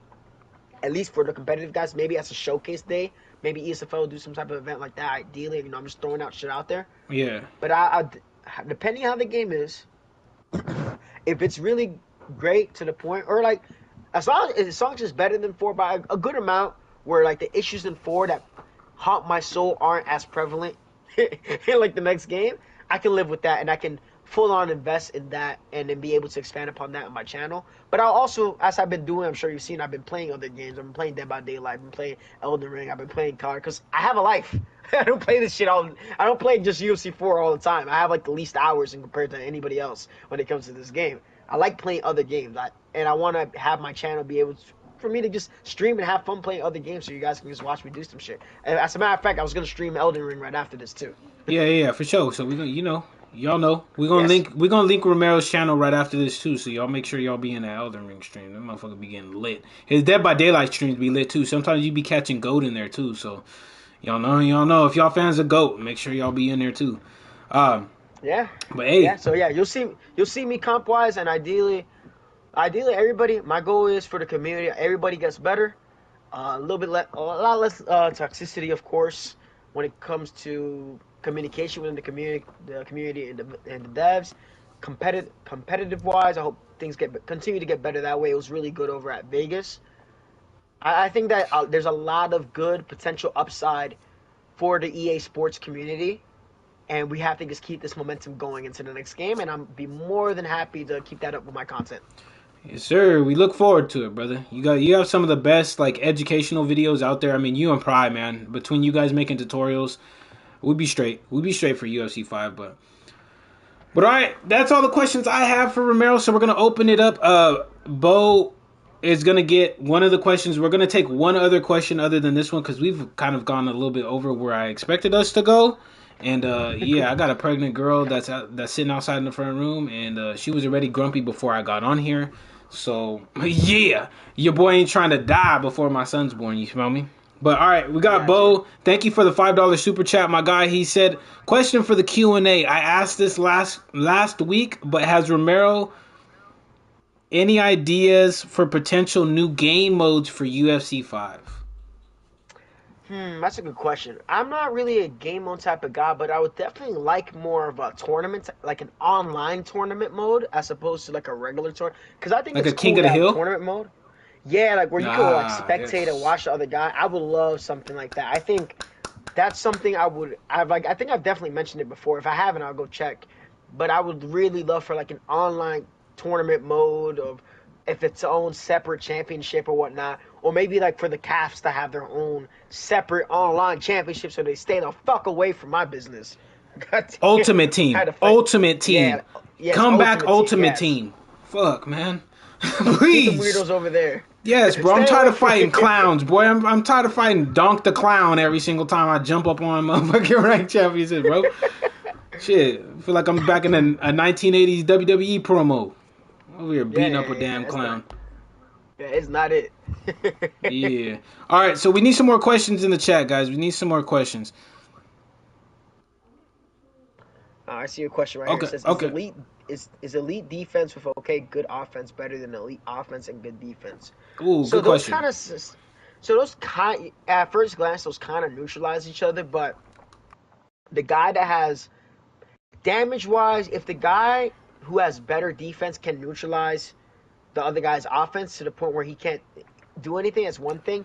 at least for the competitive guys, maybe as a showcase day, maybe ESFL will do some type of event like that. Ideally, I'm just throwing out shit out there. Yeah. But depending how the game is, if it's really great to the point, or like as long as it's better than 4 by a good amount, where like the issues in 4 that haunt my soul aren't as prevalent in like the next game, I can live with that and I can full on invest in that and then be able to expand upon that on my channel. But I'll also, as I've been doing, I'm sure you've seen, I've been playing other games. I've been playing Dead by Daylight. I've been playing Elden Ring. I've been playing COD because I have a life. I don't play this shit all. I don't play just UFC 4 all the time. I have like the least hours in compared to anybody else when it comes to this game. I like playing other games, and I want to have my channel be able to, for me to just stream and have fun playing other games, so you guys can just watch me do some shit. And as a matter of fact, I was gonna stream Elden Ring right after this too. Yeah, for sure. So we're gonna, y'all know, Yes. we're gonna link Romero's channel right after this too. So y'all make sure y'all be in that Elden Ring stream. That motherfucker be getting lit. His Dead by Daylight streams be lit too. Sometimes you be catching goat in there too. So y'all know if y'all fans of goat, make sure y'all be in there too. Um, Yeah. but Yeah. hey, So yeah, you'll see me comp wise, and ideally everybody. My goal is for the community. Everybody gets better. A little bit less, a lot less toxicity, of course, when it comes to communication within the community and the devs. Competitive wise, I hope things continue to get better that way. It was really good over at Vegas. I think that there's a lot of good potential upside for the EA Sports community, and we have to just keep this momentum going into the next game. And I'm be more than happy to keep that up with my content. yes, sir. We look forward to it, brother. You have some of the best like educational videos out there. I mean, you and Pride, man. Between you guys making tutorials, we'd be straight. We'd be straight for UFC 5, but all right, that's all the questions I have for Romero. So we're gonna open it up. Bo is gonna get one of the questions. We're gonna take one other question other than this one because we've kind of gone a little bit over where I expected us to go. And yeah, I got a pregnant girl that's sitting outside in the front room, and she was already grumpy before I got on here. So yeah, your boy ain't trying to die before my son's born. You smell me? But all right, we I got got you. Bo. Thank you for the $5 super chat, my guy. He said, "Question for the Q&A. I asked this last week, but has Romero any ideas for potential new game modes for UFC 5?" That's a good question. I'm not really a game mode type of guy, but I would definitely like more of a tournament, like an online tournament mode, as opposed to like a regular tournament. Because I think Like a it's King cool of to the have a Hill? tournament mode. Yeah, like where you could like Ah, spectate and yes. watch the other guy. I would love something like that. I think that's something I would. I think I've definitely mentioned it before. If I haven't, I'll go check. but I would really love for like an online tournament mode of if it's its own separate championship or whatnot, or maybe like for the Cavs to have their own separate online championship so they stay the fuck away from my business. God damn, Ultimate Team. had to fight. Ultimate Team. Yeah, yes, Comeback Team, Ultimate yes. Team. Fuck, man. Keep them Please. weirdos over there. Yes, bro. I'm Stay tired away of from fighting me. clowns, boy. I'm tired of fighting Donk the Clown every single time I jump up on motherfucking ranked championship, bro. Shit. I feel like I'm back in a 1980s WWE promo. Over here beating up a damn clown. It's not it. Yeah. All right, so we need some more questions in the chat, guys. We need some more questions. I see a question right here. It says, is elite defense with good offense better than elite offense and good defense? Ooh, So good those question. at first glance, those kind of neutralize each other. But the guy that has damage wise, if the guy who has better defense can neutralize the other guy's offense to the point where he can't do anything, that's one thing.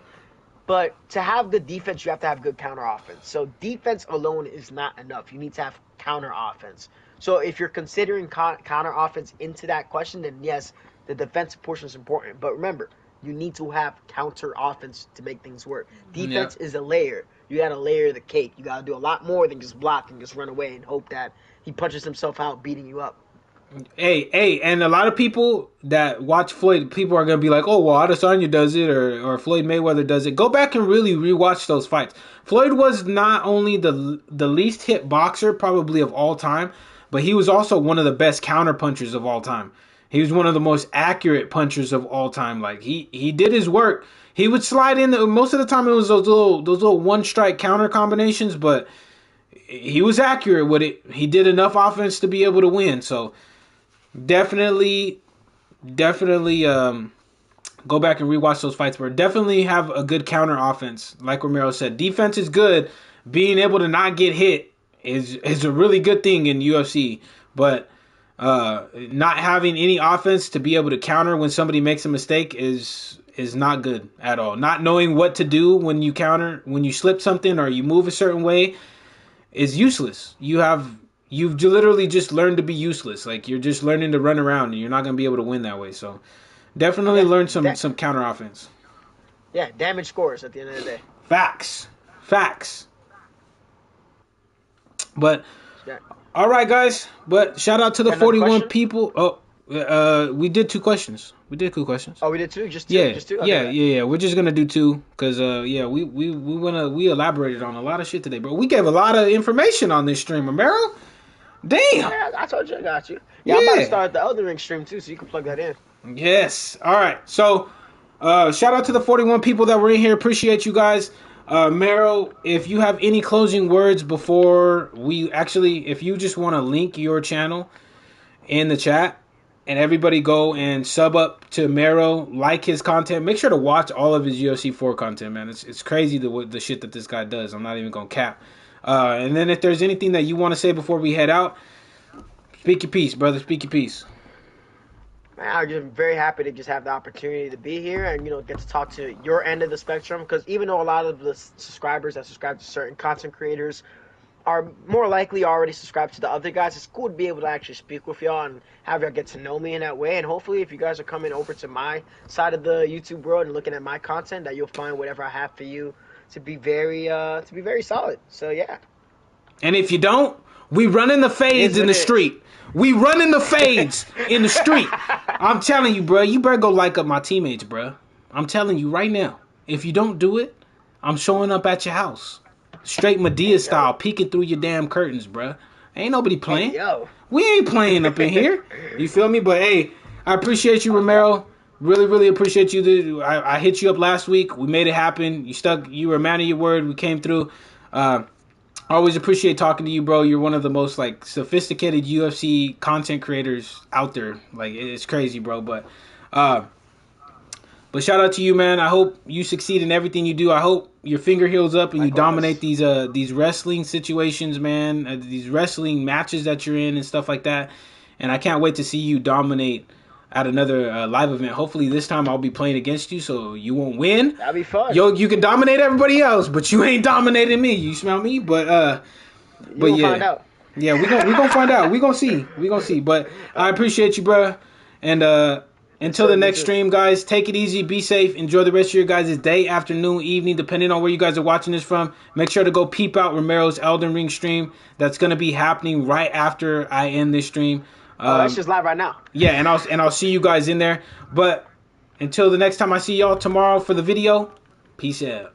But to have good defense, you have to have good counter offense. So defense alone is not enough. You need to have counter offense. So if you're considering counter offense into that question, then yes, the defensive portion is important. But remember, you need to have counter offense to make things work. Defense is a layer. You got to layer the cake. You got to do a lot more than just block and just run away and hope that he punches himself out, beating you up. Hey, and a lot of people that watch Floyd, people are gonna be like, "Oh, well, Adesanya does it, or Floyd Mayweather does it." Go back and really rewatch those fights. Floyd was not only the least hit boxer probably of all time, but he was also one of the best counter punchers of all time. He was one of the most accurate punchers of all time. Like he did his work. He would slide in. Most of the time, it was those little one strike counter combinations, but he was accurate with it. He did enough offense to be able to win. So. Definitely, go back and rewatch those fights. But definitely have a good counter offense. Like Romero said, defense is good. Being able to not get hit is a really good thing in UFC. But not having any offense to be able to counter when somebody makes a mistake is not good at all. Not knowing what to do when you counter, when you slip something or you move a certain way, is useless. You've literally just learned to be useless. Like, you're just learning to run around, and you're not going to be able to win that way. So, definitely learn some counter offense. Yeah, damage scores at the end of the day. Facts. But, all right, guys. But shout out to the 41 people. Oh, we did 2 questions. Oh, we did 2? Just 2? Yeah, Just 2? Okay. yeah. We're just gonna do 2 because we elaborated on a lot of shit today, bro. We gave a lot of information on this stream, Romero. Damn. Yeah, I told you I got you. Yeah, I'm about to start the Elden Ring stream too, so you can plug that in. Yes. All right. So, shout out to the 41 people that were in here. Appreciate you guys. Mero, if you have any closing words before if you just want to link your channel in the chat, and everybody go and sub up to Mero, like his content. Make sure to watch all of his UFC 4 content, man. It's crazy the shit that this guy does. I'm not even gonna cap. And then if there's anything that you want to say before we head out, speak your piece, brother. Speak your piece. Man, I'm just very happy to just have the opportunity to be here and get to talk to your end of the spectrum. Because even though a lot of the subscribers that subscribe to certain content creators are more likely already subscribed to the other guys, it's cool to be able to actually speak with y'all and have y'all get to know me in that way. And hopefully, if you guys are coming over to my side of the YouTube world and looking at my content, that you'll find whatever I have for you to be very solid. So yeah. And if you don't, we running the fades in the street. We running the fades in the street. I'm telling you, bro. You better go like up my teammates, bro. I'm telling you right now. If you don't do it, I'm showing up at your house. Straight Medea style, peeking through your damn curtains, bro. Ain't nobody playing. Hey, yo. We ain't playing up in here. You feel me? But hey, I appreciate you, Romero. Really, really appreciate you. I hit you up last week. We made it happen. You were a man of your word. We came through. Always appreciate talking to you, bro. You're one of the most sophisticated UFC content creators out there. Like, it's crazy, bro. But shout out to you, man. I hope you succeed in everything you do. I hope your finger heals up and you dominate these wrestling situations, man. These wrestling matches that you're in and stuff like that. And I can't wait to see you dominate at another live event. Hopefully this time I'll be playing against you, so you won't win. That'd be fun. You can dominate everybody else, but you ain't dominating me. You smell me? But You'll find out. Yeah, we gonna find out. We gonna see. We gonna see. But I appreciate you, bro. And Yes, until sir. the You next too. stream, guys, take it easy, be safe, enjoy the rest of your guys' day, afternoon, evening, depending on where you guys are watching this from. Make sure to go peep out Romero's Elden Ring stream. That's gonna be happening right after I end this stream. Oh, that's just live right now. Yeah, and I'll see you guys in there. But until the next time I see y'all tomorrow for the video, peace out.